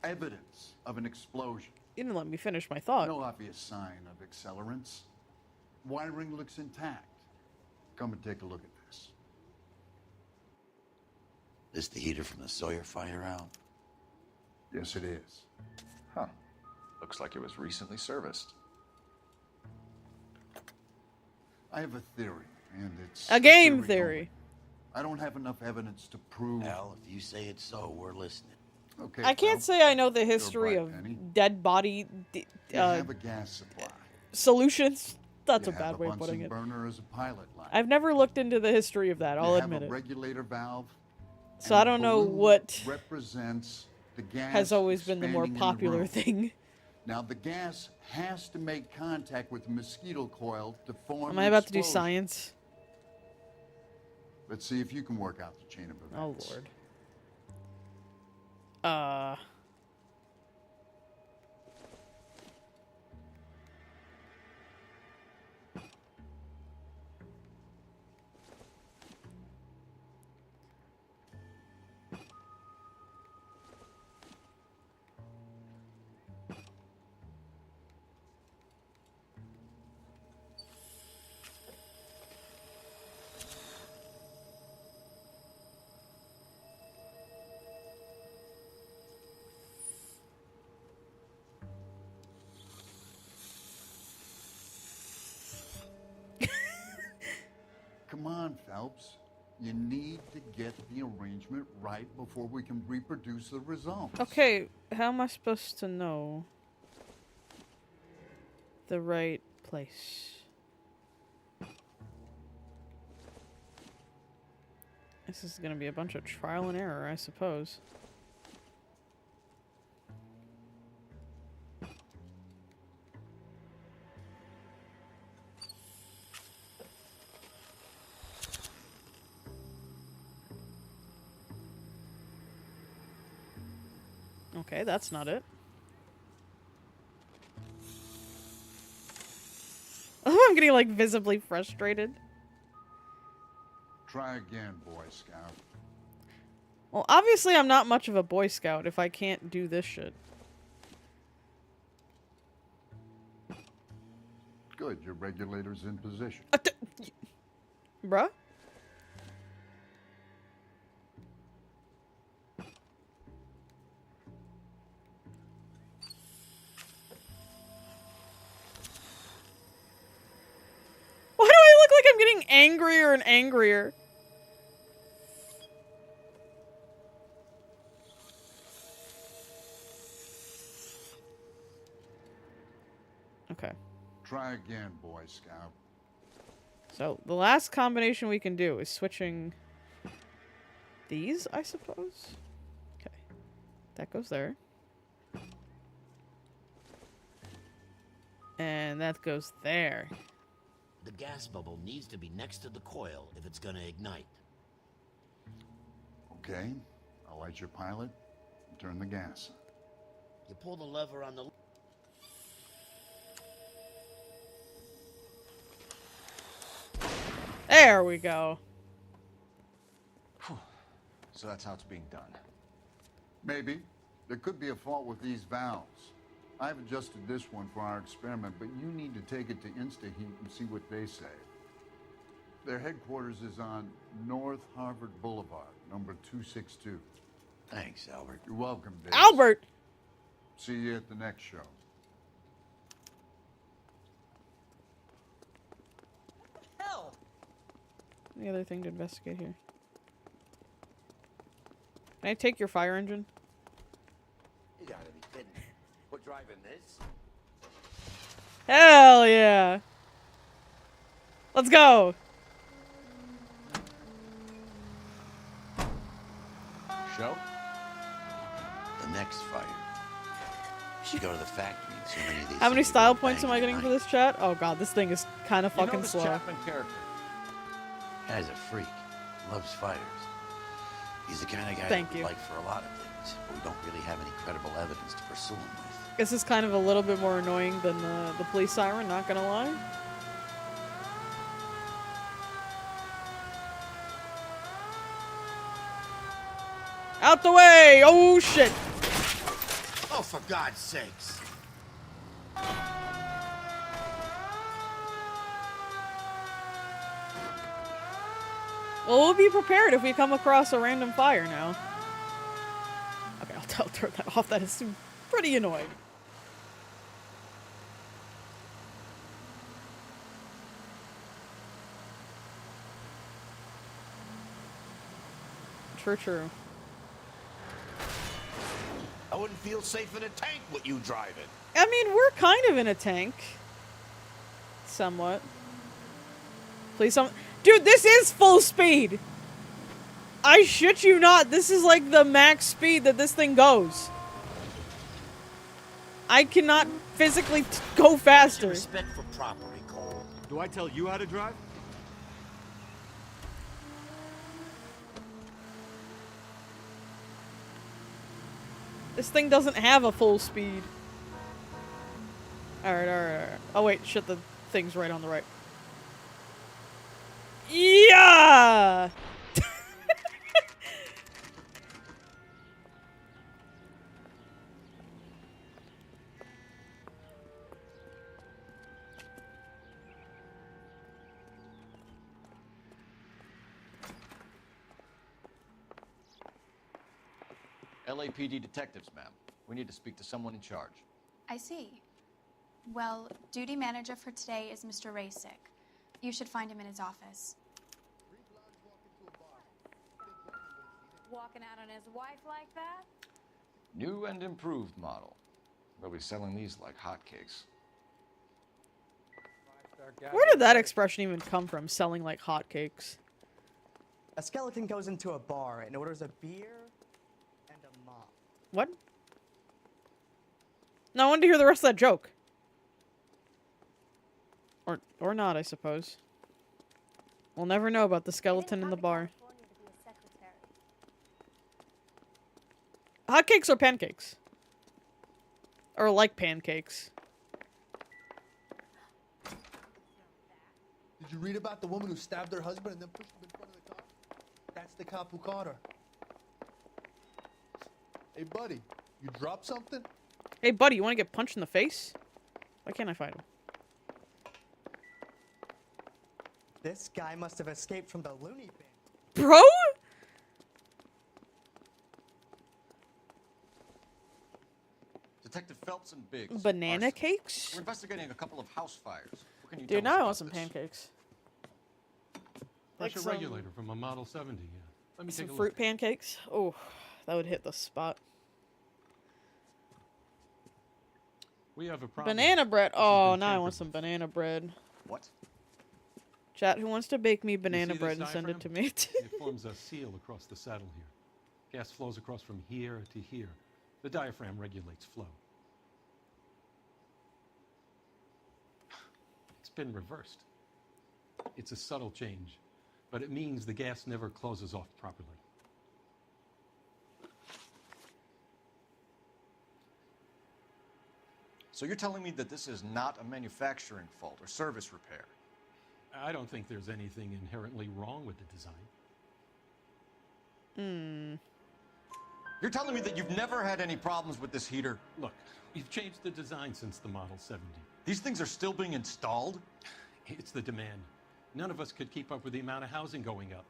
Evidence of an explosion. You didn't let me finish my thought. No obvious sign of accelerants. Wiring looks intact. Come and take a look at this. This the heater from the Sawyer fire, Al? Yes, it is. Huh. Looks like it was recently serviced. I have a theory, and it's a game theory. I don't have enough evidence to prove. Al, if you say it's so, we're listening. Okay. I can't say I know the history of dead body have a gas supply. solutions. That's You a bad have way of putting Bunsen it. burner as a pilot light. I've never looked into the history of that. I'll You admit have a it. regulator valve. So I don't know what represents the gas has always been the more expanding in popular room. thing. Now the gas has to make contact with the mosquito coil to form. Am I about to do science? Let's see if you can work out the chain of events. Oh Lord. Come on, Phelps. You need to get the arrangement right before we can reproduce the results. Okay, how am I supposed to know the right place? This is gonna be a bunch of trial and error, I suppose. Okay, that's not it. Oh, I'm getting, like, visibly frustrated. Try again, Boy Scout. Well, obviously I'm not much of a Boy Scout if I can't do this shit. Good, your regulator's in position. Bruh? Why do I look like I'm getting angrier and angrier? Okay. Try again, Boy Scout. So, the last combination we can do is switching these, I suppose? Okay. That goes there. And that goes there. The gas bubble needs to be next to the coil if it's gonna ignite. Okay, I'll light your pilot and turn the gas. You pull the lever on the... There we go. So that's how it's being done. Maybe. There could be a fault with these valves. I've adjusted this one for our experiment, but you need to take it to InstaHeat and see what they say. Their headquarters is on North Harvard Boulevard, number 262. Thanks, Albert. You're welcome, Dave. Albert! See you at the next show. Hell! Any other thing to investigate here? Can I take your fire engine? You gotta be kidding me. We're driving this? Hell yeah! Let's go! Show? The next fire. We should go to the factory and see many of these. How many things style go points am I bang getting for this chat? Oh god, this thing is kind of fucking this slow. Chapman character? Guy's a freak. Loves fighters. He's the kind of guy Thank that we you. like for a lot of things, but we don't really have any credible evidence to pursue him with. This is kind of a little bit more annoying than the police siren, not gonna lie. Out the way! Oh shit! Oh, for God's sakes. Well, we'll be prepared if we come across a random fire now. Okay, I'll turn that off. That is pretty annoying. True. I wouldn't feel safe in a tank with you driving. I mean, we're kind of in a tank. Somewhat. Please don't. Dude, this is full speed! I shit you not, this is like the max speed that this thing goes. I cannot physically go faster. Respect for property, Cole. Do I tell you how to drive? This thing doesn't have a full speed. Alright. Oh wait, shit, the thing's right on the right. Yeah! LAPD detectives, ma'am. We need to speak to someone in charge. I see. Well, duty manager for today is Mr. Rasick. You should find him in his office. Walking out on his wife like that? New and improved model. They'll be selling these like hotcakes. Where did that expression even come from, selling like hotcakes? A skeleton goes into a bar and orders a beer and a mop. What? No, I wanted to hear the rest of that joke. Or not, I suppose. We'll never know about the skeleton in the bar. Hotcakes or pancakes? Or like pancakes? Did you read about the woman who stabbed her husband and then pushed him in front of the car? That's the cop who caught her. Hey, buddy, you dropped something? Hey, buddy, you want to get punched in the face? Why can't I fight him? This guy must have escaped from the loony bin. Bro? Detective Phelps and Biggs. Banana cakes? We're investigating a couple of house fires. What can you Dude, tell us now I about want some this? pancakes. Pressure some- regulator from a Model 70, yeah. Let me Some take a fruit look. pancakes? Oh, that would hit the spot. We have a problem. Banana bread. This has Oh, been now I tampered want some banana bread. What? Chat, who wants to bake me You banana see bread this and send it to diaphragm? me? It forms a seal across the saddle here. Gas flows across from here to here. The diaphragm regulates flow. It's been reversed. It's a subtle change, but it means the gas never closes off properly. So you're telling me that this is not a manufacturing fault or service repair? I don't think there's anything inherently wrong with the design. You're telling me that you've never had any problems with this heater? Look, we've changed the design since the Model 70. These things are still being installed? It's the demand. None of us could keep up with the amount of housing going up.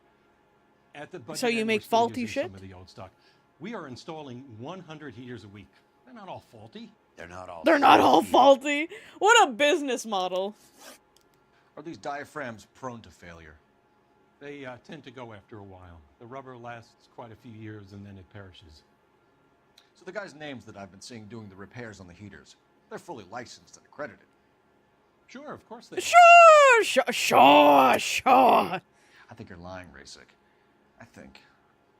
At the budget So you end, make we're still faulty using shit? Some of the old stock. We are installing 100 heaters a week. They're not all faulty. They're not all. They're not all faulty. What a business model. Are these diaphragms prone to failure? They tend to go after a while. The rubber lasts quite a few years and then it perishes. So the guys' names that I've been seeing doing the repairs on the heaters, they're fully licensed and accredited. Sure, of course they are. Sure. I think you're lying, Rasik. I think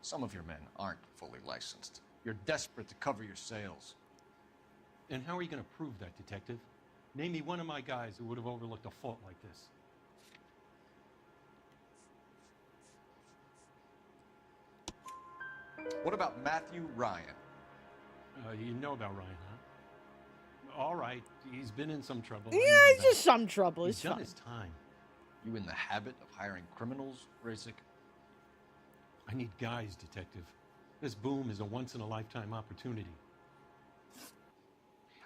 some of your men aren't fully licensed. You're desperate to cover your sales. And how are you going to prove that, Detective? Name me one of my guys who would have overlooked a fault like this. What about Matthew Ryan? You know about Ryan, huh? All right, he's been in some trouble. Yeah, it's just some trouble. He's It's done fine. his time. You in the habit of hiring criminals, Rasik? I need guys, Detective. This boom is a once-in-a-lifetime opportunity.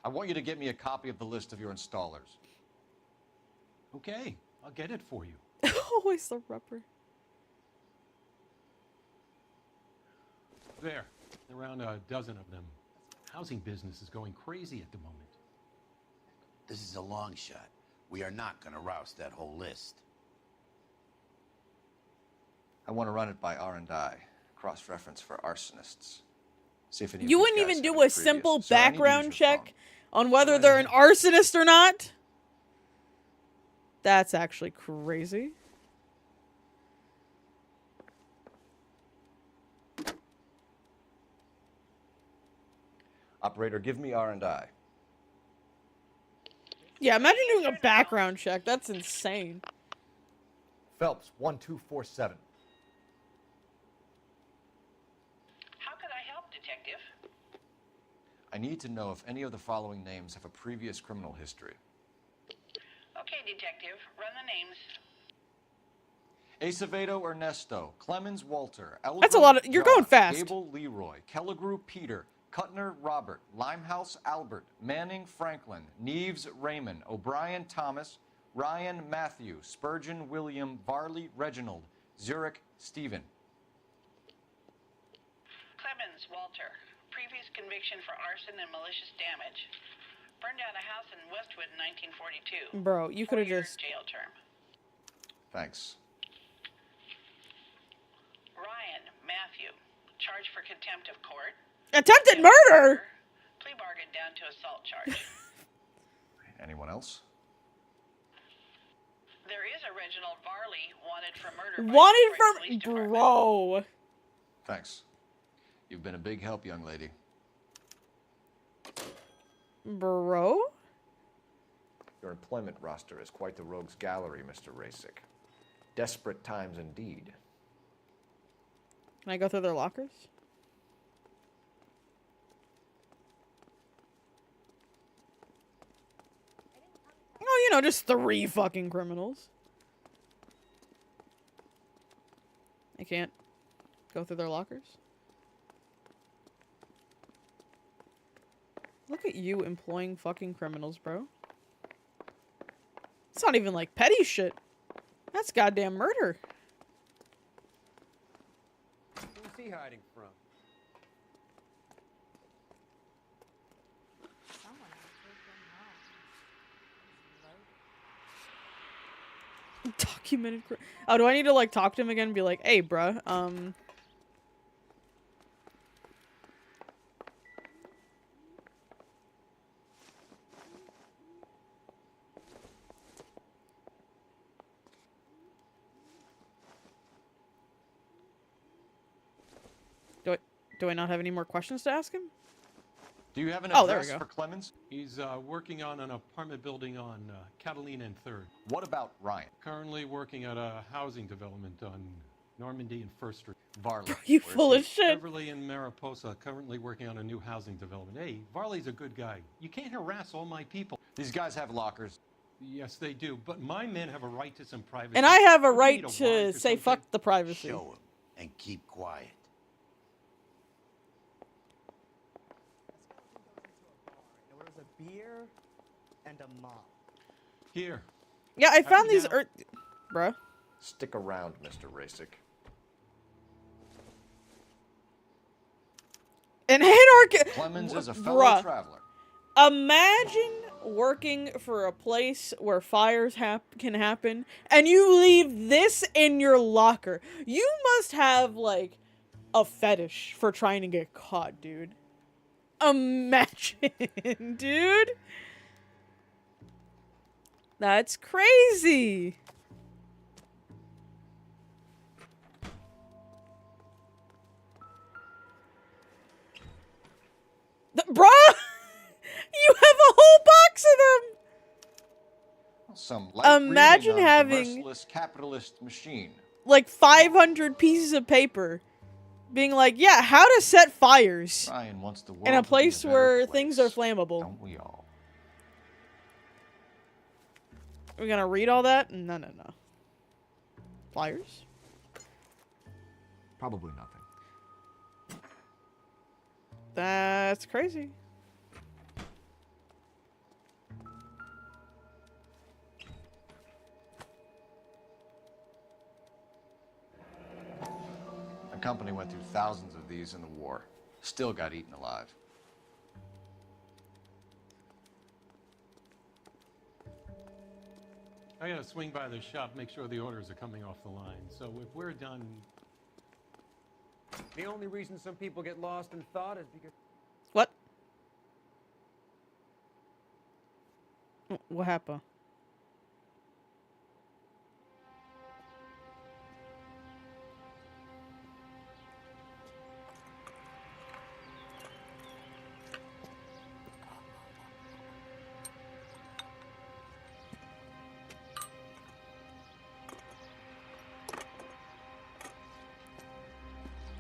I want you to get me a copy of the list of your installers. Okay, I'll get it for you. Always the rubber. There, around a dozen of them. Housing business is going crazy at the moment. This is a long shot. We are not going to roust that whole list. I want to run it by R&I, cross-reference for arsonists. See if any of You these wouldn't guys even have do any a previous. simple Sir, I need to use background your check phone. on whether they're an arsonist or not? That's actually crazy. Operator, give me R&I. Yeah, imagine doing a background check. That's insane. Phelps, 1247. How could I help, Detective? I need to know if any of the following names have a previous criminal history. Okay, Detective, run the names. Acevedo Ernesto, Clemens Walter, Eldred That's a lot of- you're John, going fast. Gable Leroy, Kelligrew Peter, Kuttner Robert, Limehouse Albert, Manning Franklin, Neves Raymond, O'Brien Thomas, Ryan Matthew, Spurgeon William, Varley Reginald, Zurich Stephen. Clemens Walter, previous conviction for arson and malicious damage. Burned down a house in Westwood in 1942. Bro, you could have 4-year just... jail term. Thanks. Ryan Matthew, charged for contempt of court. Attempted murder? Plea bargain down to assault charge. Anyone else? There is a Reginald Varley wanted for murder. by Wanted Detroit for... Police Department. Bro. Thanks. You've been a big help, young lady. Bro? Your employment roster is quite the rogues gallery, Mr. Rasik. Desperate times indeed. Can I go through their lockers? Oh, you know, just 3 fucking criminals. I can't go through their lockers. Look at you employing fucking criminals, bro. It's not even like petty shit. That's goddamn murder. Who's he hiding from? Documented oh, do I need to like talk to him again and be like, hey, bruh, do I not have any more questions to ask him? Do you have an Oh, there we address go. for Clemens? He's working on an apartment building on Catalina and 3rd. What about Ryan? Currently working at a housing development on Normandy and 1st Street. Varley. You full of shit. Beverly and Mariposa currently working on a new housing development. Hey, Varley's a good guy. You can't harass all my people. These guys have lockers. Yes, they do. But my men have a right to some privacy. And I have a Don't you right need to warrant or say something? fuck the privacy. Show him and keep quiet. It orders a beer and a mop. Here. Yeah, I found these now. bruh. Stick around, Mr. Rasik. An anarchist. Clemens is a fellow Bruh. traveler. Imagine working for a place where fires can happen, and you leave this in your locker. You must have, like, a fetish for trying to get caught, dude. Imagine, dude. That's crazy. Bruh! You have a whole box of them! Some light Imagine reading on having, the merciless capitalist machine. like, 500 pieces of paper. Being like, yeah, how to set fires. Ryan wants the world In a to be place better where place. things are flammable. Don't we all? We're gonna read all that? No. Flyers? Probably nothing. That's crazy. The company went through thousands of these in the war. Still got eaten alive. I gotta swing by the shop, make sure the orders are coming off the line. So if we're done... The only reason some people get lost in thought is because... What? What happened?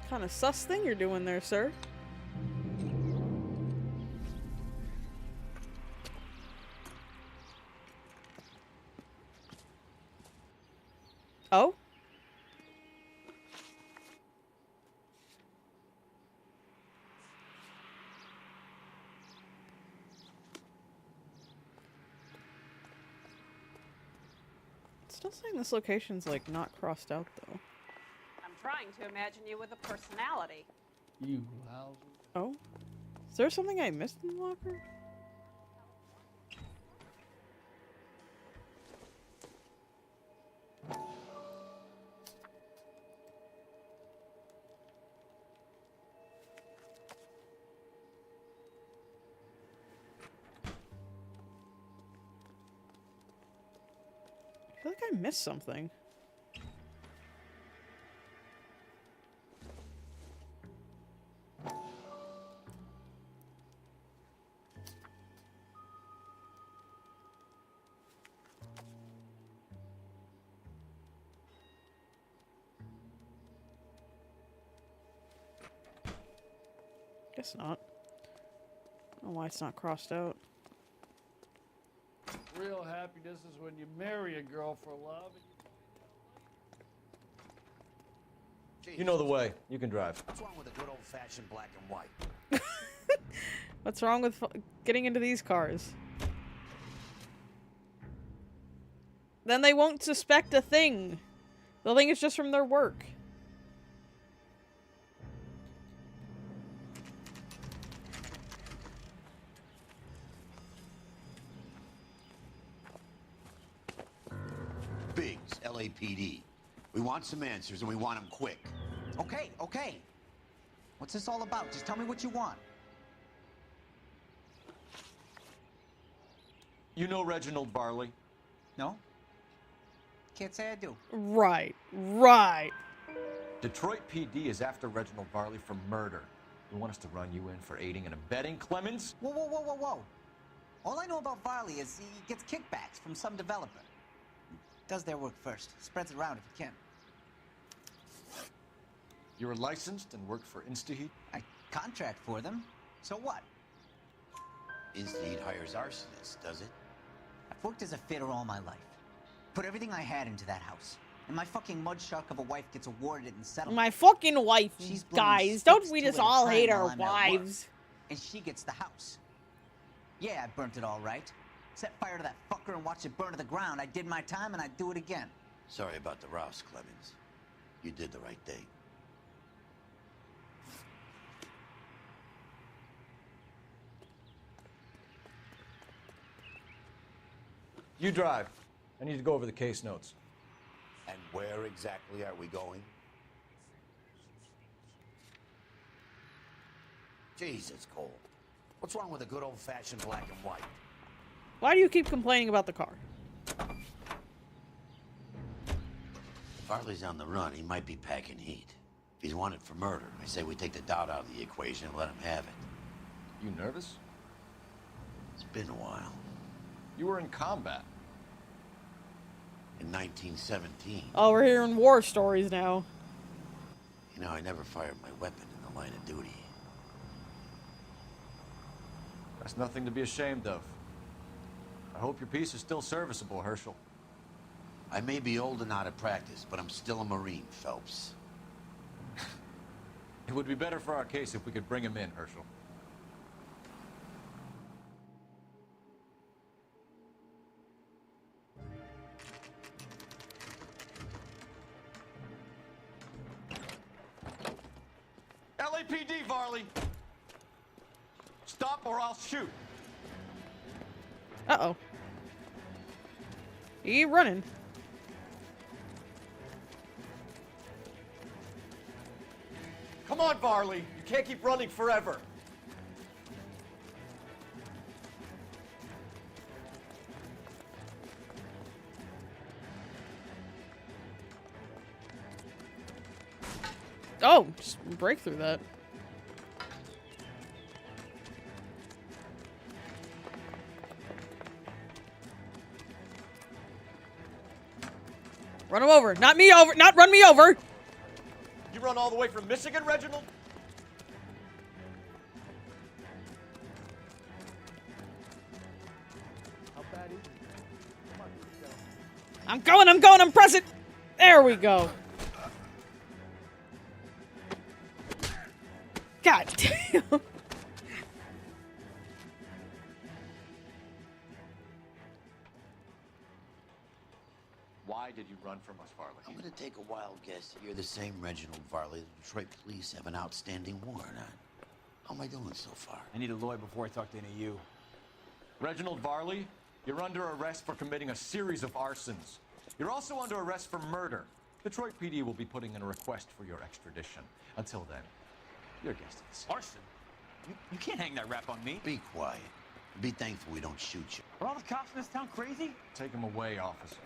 Kind of sus thing you're doing there, sir. Oh? It's still saying this location's like not crossed out though. I'm trying to imagine you with a personality. You lousy. Oh? Is there something I missed in the locker? I feel like I missed something. Guess not. I don't know why it's not crossed out. Real happiness is when you marry a girl for love. You know the way. You can drive. What's wrong with a good old-fashioned black and white? What's wrong with getting into these cars? Then they won't suspect a thing. They'll think it's just from their work. Biggs, LAPD. We want some answers, and we want them quick. Okay. What's this all about? Just tell me what you want. You know Reginald Varley? No? Can't say I do. Right. Detroit PD is after Reginald Varley for murder. They want us to run you in for aiding and abetting Clemens? Whoa. All I know about Varley is he gets kickbacks from some developer. Does their work first. Spreads it around if he can. You're licensed and work for InstaHeat? I contract for them. So what? InstaHeat hires arsonists, does it? I've worked as a fitter all my life. Put everything I had into that house. And my fucking mud shark of a wife gets awarded it in settlement. My fucking wife, She's guys. Don't we just all hate our wives? And she gets the house. Yeah, I burnt it all right. Set fire to that fucker and watched it burn to the ground. I did my time and I'd do it again. Sorry about the Rouse, Clemens. You did the right thing. You drive. I need to go over the case notes. And where exactly are we going? Jesus, Cole. What's wrong with a good old-fashioned black and white? Why do you keep complaining about the car? If Harley's on the run, he might be packing heat. If he's wanted for murder, I say we take the doubt out of the equation and let him have it. You nervous? It's been a while. You were in combat. In 1917. Oh, we're hearing war stories now. You know, I never fired my weapon in the line of duty. That's nothing to be ashamed of. I hope your piece is still serviceable, Herschel. I may be old and out of practice, but I'm still a Marine, Phelps. It would be better for our case if we could bring him in, Herschel. LAPD, Varley! Stop or I'll shoot. Uh-oh. You running. Come on, Varley. You can't keep running forever. Oh, just break through that. Run him over. Not me over. Not run me over. You run all the way from Michigan, Reginald? How bad is it? Come on, let's go. I'm going, I'm pressing. There we go. God damn. Why did you run from us, Varley? I'm gonna take a wild guess that you're the same Reginald Varley the Detroit police have an outstanding warrant on. How am I doing so far? I need a lawyer before I talk to any of you. Reginald Varley, you're under arrest for committing a series of arsons. You're also under arrest for murder. Detroit PD will be putting in a request for your extradition. Until then, you're guest of the scene. Arson? You can't hang that rap on me. Be quiet. Be thankful we don't shoot you. Are all the cops in this town crazy? Take him away, officer.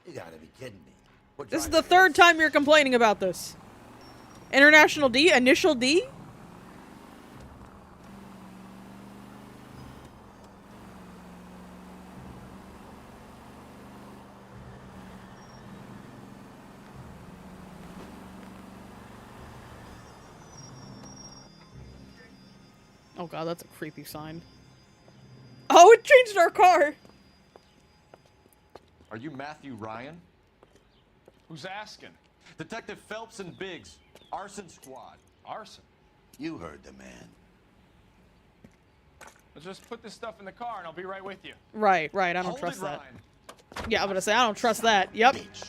You gotta be kidding me. What This is driver the third time you're complaining about this. International D? Initial D? Oh god, that's a creepy sign. Oh, it changed our car! Are you Matthew Ryan? Who's asking? Detective Phelps and Biggs, arson squad. Arson? You heard the man. Let's just put this stuff in the car and I'll be right with you. Right, I don't Hold trust it, that. Ryan. Yeah, I'm gonna say, I don't trust that. Yep. Bitch.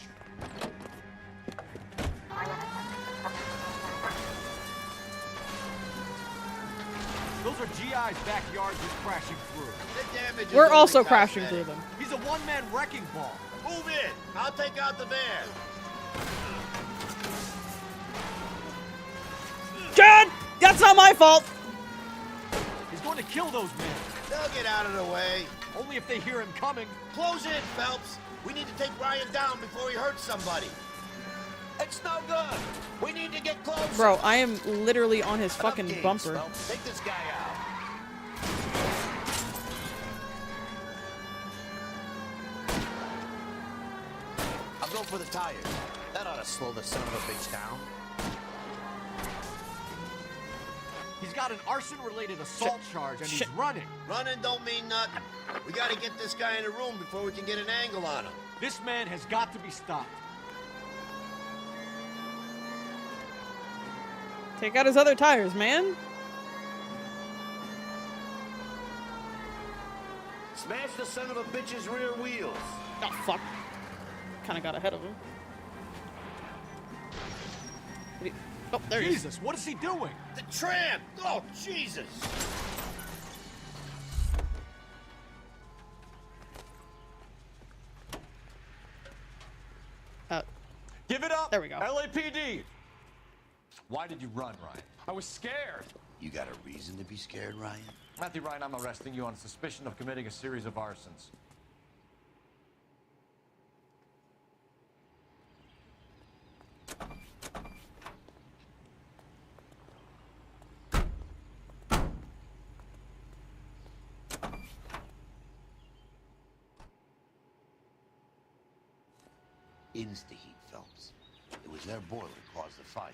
Those are GI's backyards he's crashing through. The damage is We're only also crashing cosmetic. through them. He's a one-man wrecking ball. Move in. I'll take out the van. Chad! That's not my fault! He's going to kill those men. They'll get out of the way. Only if they hear him coming. Close in, Phelps. We need to take Ryan down before he hurts somebody. It's no good. We need to get closer. Bro, I am literally on his Enough fucking games, bumper. Phelps. Take this guy out. I'll go for the tires. That ought to slow the son of a bitch down. He's got an arson-related assault charge, and he's running. Running don't mean nothing. We got to get this guy in a room before we can get an angle on him. This man has got to be stopped. Take out his other tires, man. Smash the son of a bitch's rear wheels. Oh, fuck. Kind of got ahead of him. Oh, there he is. Jesus, what is he doing? The tramp! Oh, Jesus! Give it up! There we go. LAPD! Why did you run, Ryan? I was scared. You got a reason to be scared, Ryan? Matthew Ryan, I'm arresting you on suspicion of committing a series of arsons. Insta-heat, Phelps. It was their boiler caused the fire.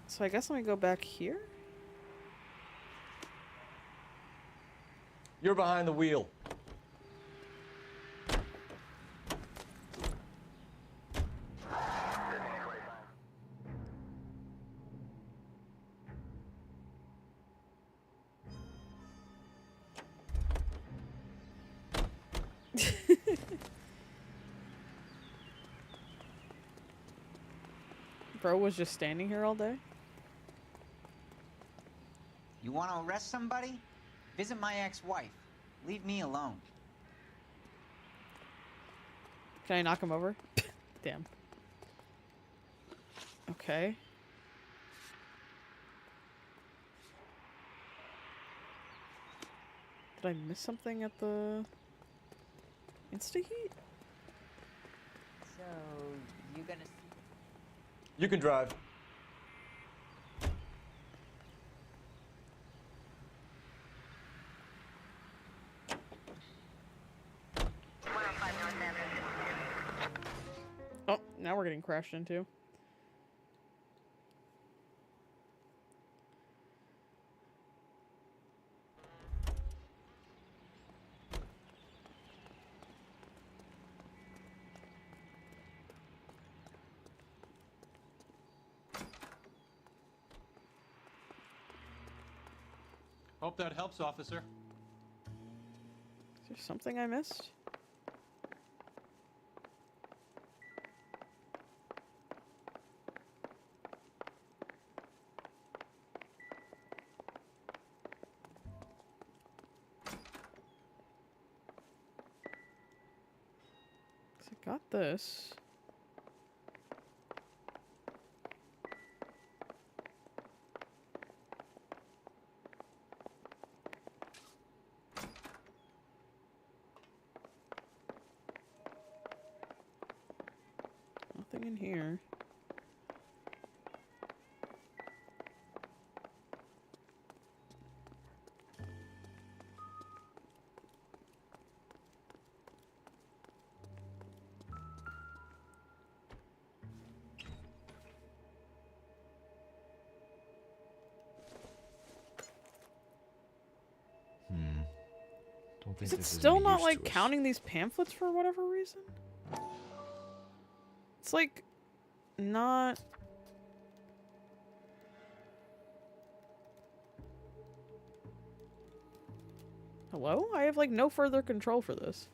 So I guess let me go back here. You're behind the wheel. Bro was just standing here all day. You want to arrest somebody? Visit my ex-wife. Leave me alone. Can I knock him over? Damn. Okay. Did I miss something at the Insta-heat? So, you gonna... You can drive. Oh, now we're getting crashed into. Hope that helps, officer. Is there something I missed? So I got this. Nothing in here. Don't think Is it this still any not use like to us. counting these pamphlets for whatever reason? It's like not. Hello? I have like no further control for this.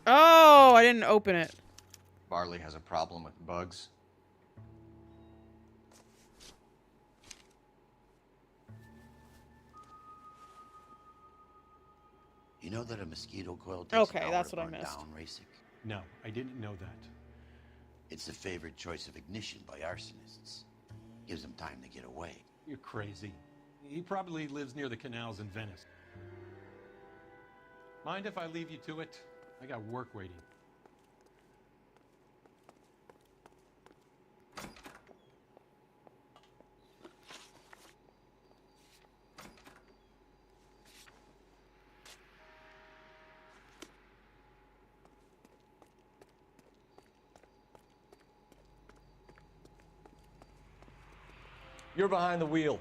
Oh, I didn't open it. Barley has a problem with bugs. You know that a mosquito coil takes Okay, an hour that's to what I burn missed. down, Racing? No, I didn't know that. It's the favored choice of ignition by arsonists. Gives them time to get away. You're crazy. He probably lives near the canals in Venice. Mind if I leave you to it? I got work waiting. You're behind the wheel.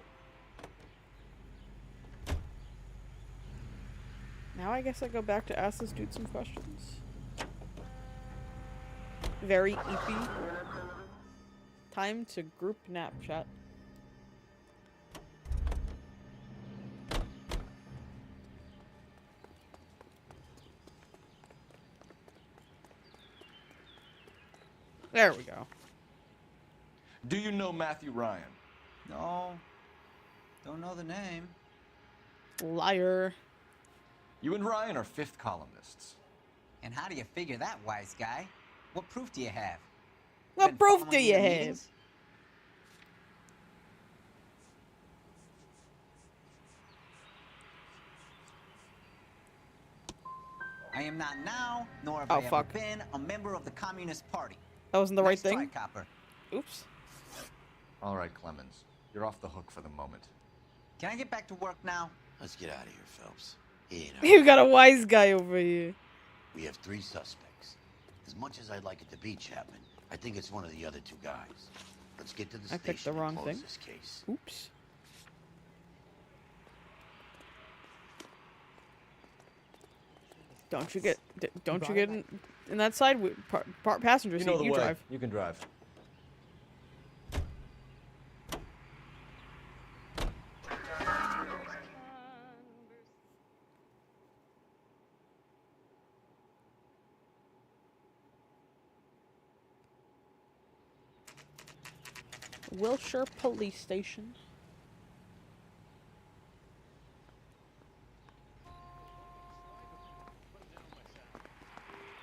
Now I guess I go back to ask this dude some questions. Very eepy. Time to group nap chat. There we go. Do you know Matthew Ryan? No. Don't know the name. Liar. You and Ryan are fifth columnists. And how do you figure that, wise guy? What proof do you have? What Been proof do following you your have? meetings? I am not now, nor have I ever been, a member of the Communist Party. That wasn't the right thing. Try, copper. Oops. All right, Clemens. You're off the hook for the moment. Can I get back to work now? Let's get out of here, Phelps. He ain't You got a wise guy over here. We have 3 suspects. As much as I'd like it to be Chapman, I think it's one of the other 2 guys. Let's get to the I station picked the wrong and close thing. this case. Oops. Don't you get in that side passenger seat? You know the You way. drive. You can drive. Wilshire Police Station.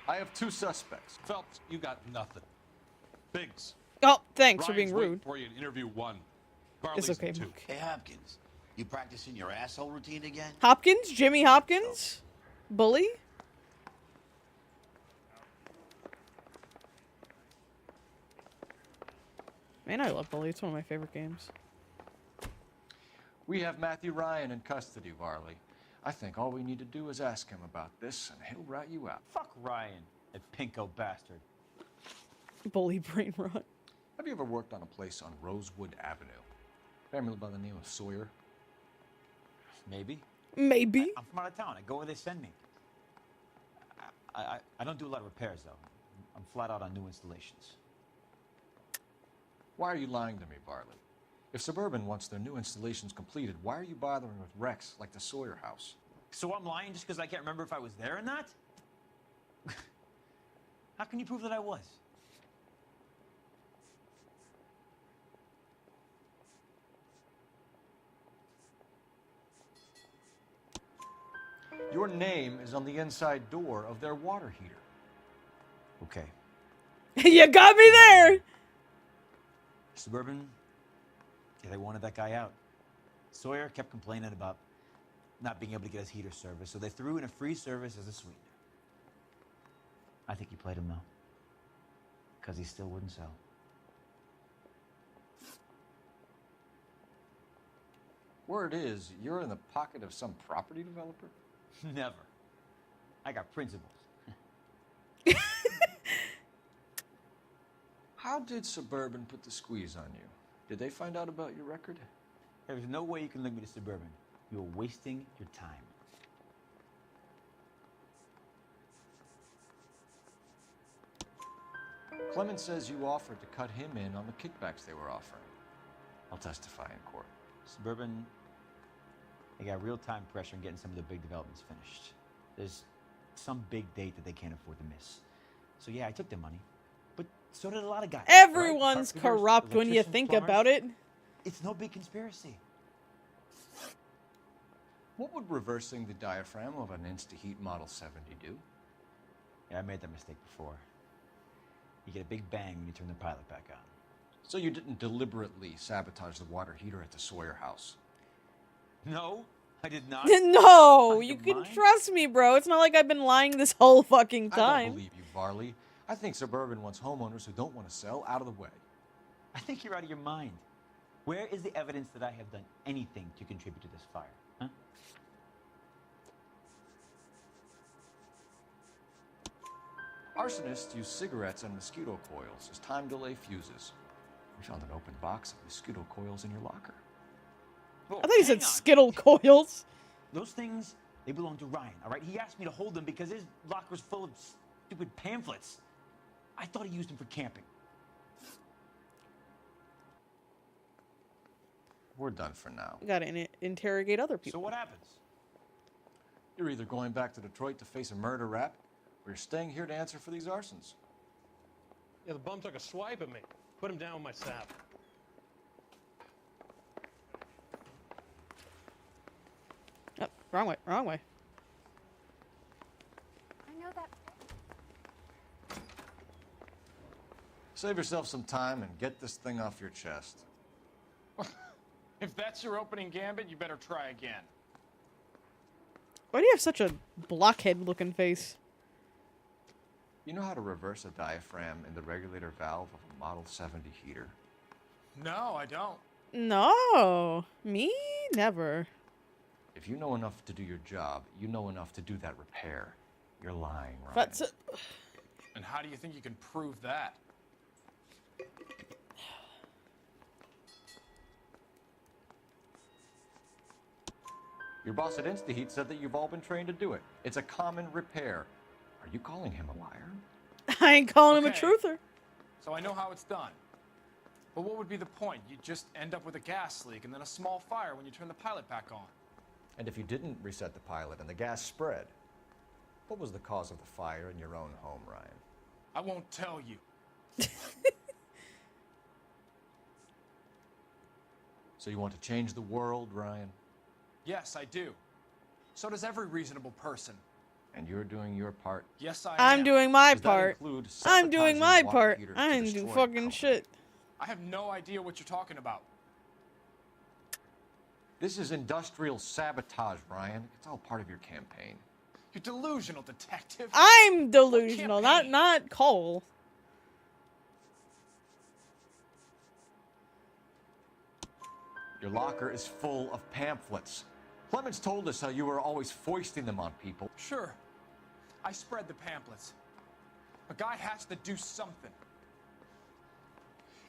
I have 2 suspects. Phelps, you got nothing. Biggs. Oh, thanks for Ryan's being waiting rude. for you in interview 1. It's Varley's okay, in 2. Mook. Hey, Hopkins, you practicing your asshole routine again? Hopkins? Jimmy Hopkins? Bully? Man, I love Bully. It's one of my favorite games. We have Matthew Ryan in custody, Varley. I think all we need to do is ask him about this, and he'll rat you out. Fuck Ryan, that pinko bastard. Bully brain rot. Have you ever worked on a place on Rosewood Avenue? Family by the name of Sawyer? Maybe. Maybe. I'm from out of town. I go where they send me. I don't do a lot of repairs, though. I'm flat out on new installations. Why are you lying to me, Varley? If Suburban wants their new installations completed, why are you bothering with wrecks like the Sawyer house? So I'm lying just because I can't remember if I was there or not? How can you prove that I was? Your name is on the inside door of their water heater. Okay. You got me there! Suburban, yeah, they wanted that guy out. Sawyer kept complaining about not being able to get his heater service, so they threw in a free service as a sweetener. I think he played him, though, because he still wouldn't sell. Word is, you're in the pocket of some property developer? Never. I got principles. How did Suburban put the squeeze on you? Did they find out about your record? There's no way you can link me to Suburban. You're wasting your time. Clemens says you offered to cut him in on the kickbacks they were offering. I'll testify in court. Suburban, they got real time pressure on getting some of the big developments finished. There's some big date that they can't afford to miss. So yeah, I took their money. But so did a lot of guys. Everyone's right? corrupt when you think about it. It's no big conspiracy. What would reversing the diaphragm of an Insta-Heat Model 70 do? Yeah, I made that mistake before. You get a big bang when you turn the pilot back on. So you didn't deliberately sabotage the water heater at the Sawyer house? No, I did not. No, you can trust me, bro. It's not like I've been lying this whole fucking I time. don't believe you, Varley. I think Suburban wants homeowners who don't want to sell out of the way. I think you're out of your mind. Where is the evidence that I have done anything to contribute to this fire? Huh? Arsonists use cigarettes and mosquito coils as time delay fuses. We found an open box of mosquito coils in your locker. Whoa, I thought he hang said on. Skittle coils. Those things, they belong to Ryan, all right? He asked me to hold them because his locker's full of stupid pamphlets. I thought he used them for camping. We're done for now. We gotta interrogate other people. So what happens? You're either going back to Detroit to face a murder rap, or you're staying here to answer for these arsons. Yeah, the bum took a swipe at me. Put him down with my sap. Oh, wrong way, wrong way. I know that. Save yourself some time and get this thing off your chest. If that's your opening gambit, you better try again. Why do you have such a blockhead-looking face? You know how to reverse a diaphragm in the regulator valve of a Model 70 heater? No, I don't. No, me never. If you know enough to do your job, you know enough to do that repair. You're lying, Ryan. That's it. And how do you think you can prove that? Your boss at InstaHeat said that you've all been trained to do it. It's a common repair. Are you calling him a liar? I ain't calling him a Okay. truther. So I know how it's done. But what would be the point? You just end up with a gas leak and then a small fire when you turn the pilot back on. And if you didn't reset the pilot and the gas spread, what was the cause of the fire in your own home, Ryan? I won't tell you. So you want to change the world, Ryan? Yes, I do. So does every reasonable person. And you're doing your part? Yes, I am. I'm doing my Does that part. include I'm doing sabotaging my water part. heaters I to didn't do destroy fucking shit. I have no idea what you're talking about. This is industrial sabotage, Ryan. It's all part of your campaign. You're delusional, detective. I'm delusional, not Cole. Your locker is full of pamphlets. Clemens told us how you were always foisting them on people. Sure. I spread the pamphlets. A guy has to do something.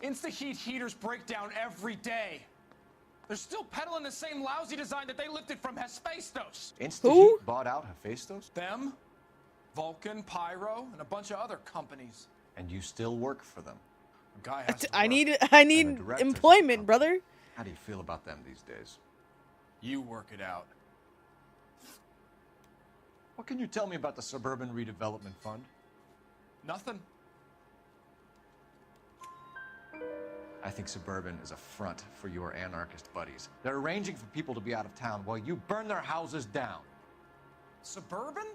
InstaHeat heaters break down every day. They're still peddling the same lousy design that they lifted from Hephaestus. InstaHeat bought out Hephaestus? Them, Vulcan, Pyro, and a bunch of other companies. And you still work for them. A guy has to I work. need And the directors of the employment, brother. How do you feel about them these days? You work it out. What can you tell me about the Suburban Redevelopment Fund? Nothing. I think Suburban is a front for your anarchist buddies. They're arranging for people to be out of town while you burn their houses down. Suburban?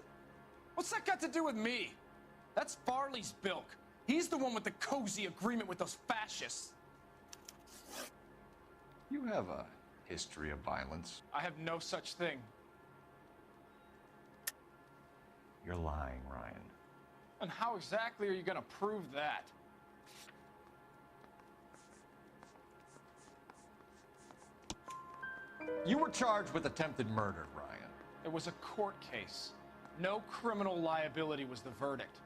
What's that got to do with me? That's Farley's bilk. He's the one with the cozy agreement with those fascists. You have a history of violence. I have no such thing. You're lying, Ryan. And how exactly are you going to prove that? You were charged with attempted murder, Ryan. It was a court case. No criminal liability was the verdict.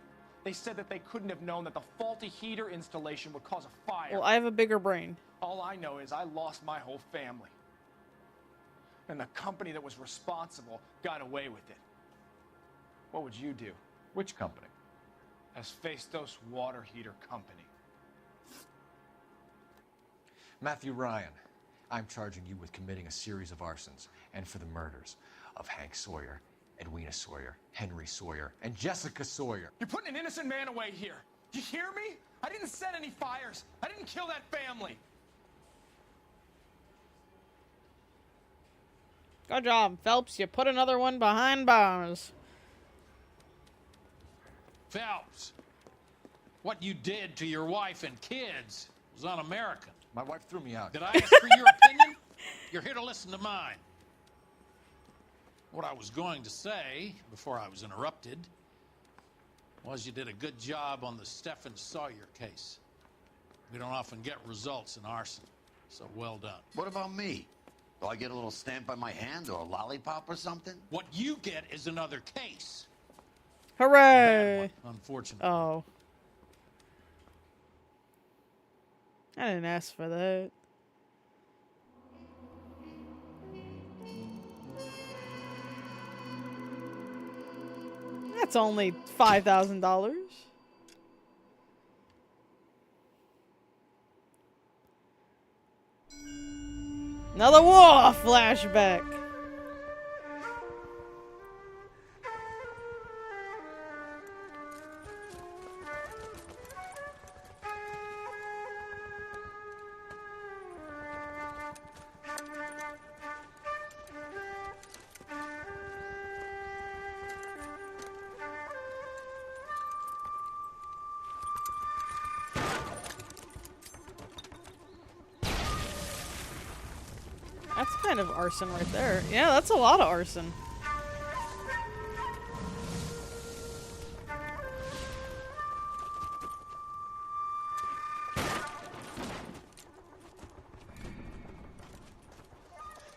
They said that they couldn't have known that the faulty heater installation would cause a fire. Well, I have a bigger brain. All I know is I lost my whole family. And the company that was responsible got away with it. What would you do? Which company? Hephaestus Water Heater Company. Matthew Ryan, I'm charging you with committing a series of arsons and for the murders of Hank Sawyer, Edwina Sawyer, Henry Sawyer, and Jessica Sawyer. You're putting an innocent man away here. You hear me? I didn't set any fires. I didn't kill that family. Good job, Phelps. You put another one behind bars. Phelps, what you did to your wife and kids was un-American. My wife threw me out. Did I ask for your opinion? You're here to listen to mine. What I was going to say, before I was interrupted, was you did a good job on the Stephen Sawyer case. We don't often get results in arson, so well done. What about me? Do I get a little stamp on my hand or a lollipop or something? What you get is another case. Hooray! Unfortunately. Oh. I didn't ask for that. That's only $5,000. Another war flashback. That's kind of arson right there. Yeah, that's a lot of arson.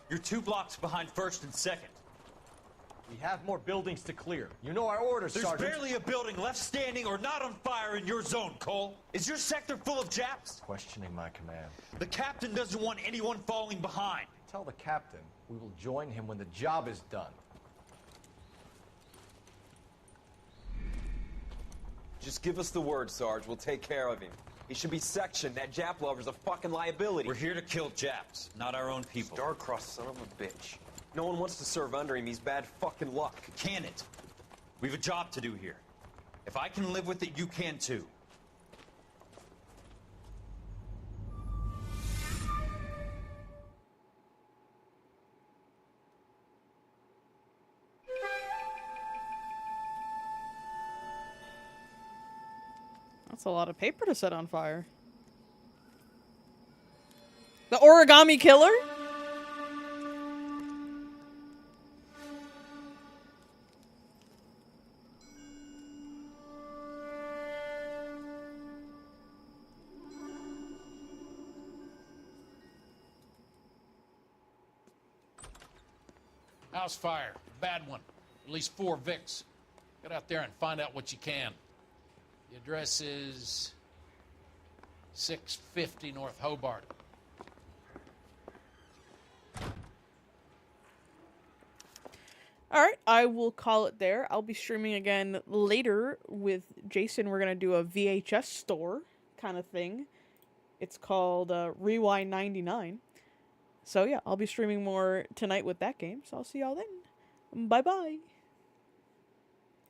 You're 2 blocks behind 1st and 2nd. We have more buildings to clear. You know our orders, There's Sergeant. barely a building left standing or not on fire in your zone, Cole. Is your sector full of Japs? Questioning my command. The captain doesn't want anyone falling behind. Tell the captain we will join him when the job is done. Just give us the word, Sarge. We'll take care of him. He should be sectioned. That Jap lover's a fucking liability. We're here to kill Japs, not our own people. Star-crossed son of a bitch. No one wants to serve under him. He's bad fucking luck. Can it? We've a job to do here. If I can live with it, you can too. That's a lot of paper to set on fire. The origami killer? House fire. Bad one. At least 4 Vicks. Get out there and find out what you can. The address is 650 North Hobart. Alright, I will call it there. I'll be streaming again later with Jason. We're going to do a VHS store kind of thing. It's called Rewind 99. So yeah, I'll be streaming more tonight with that game. So I'll see y'all then. Bye-bye.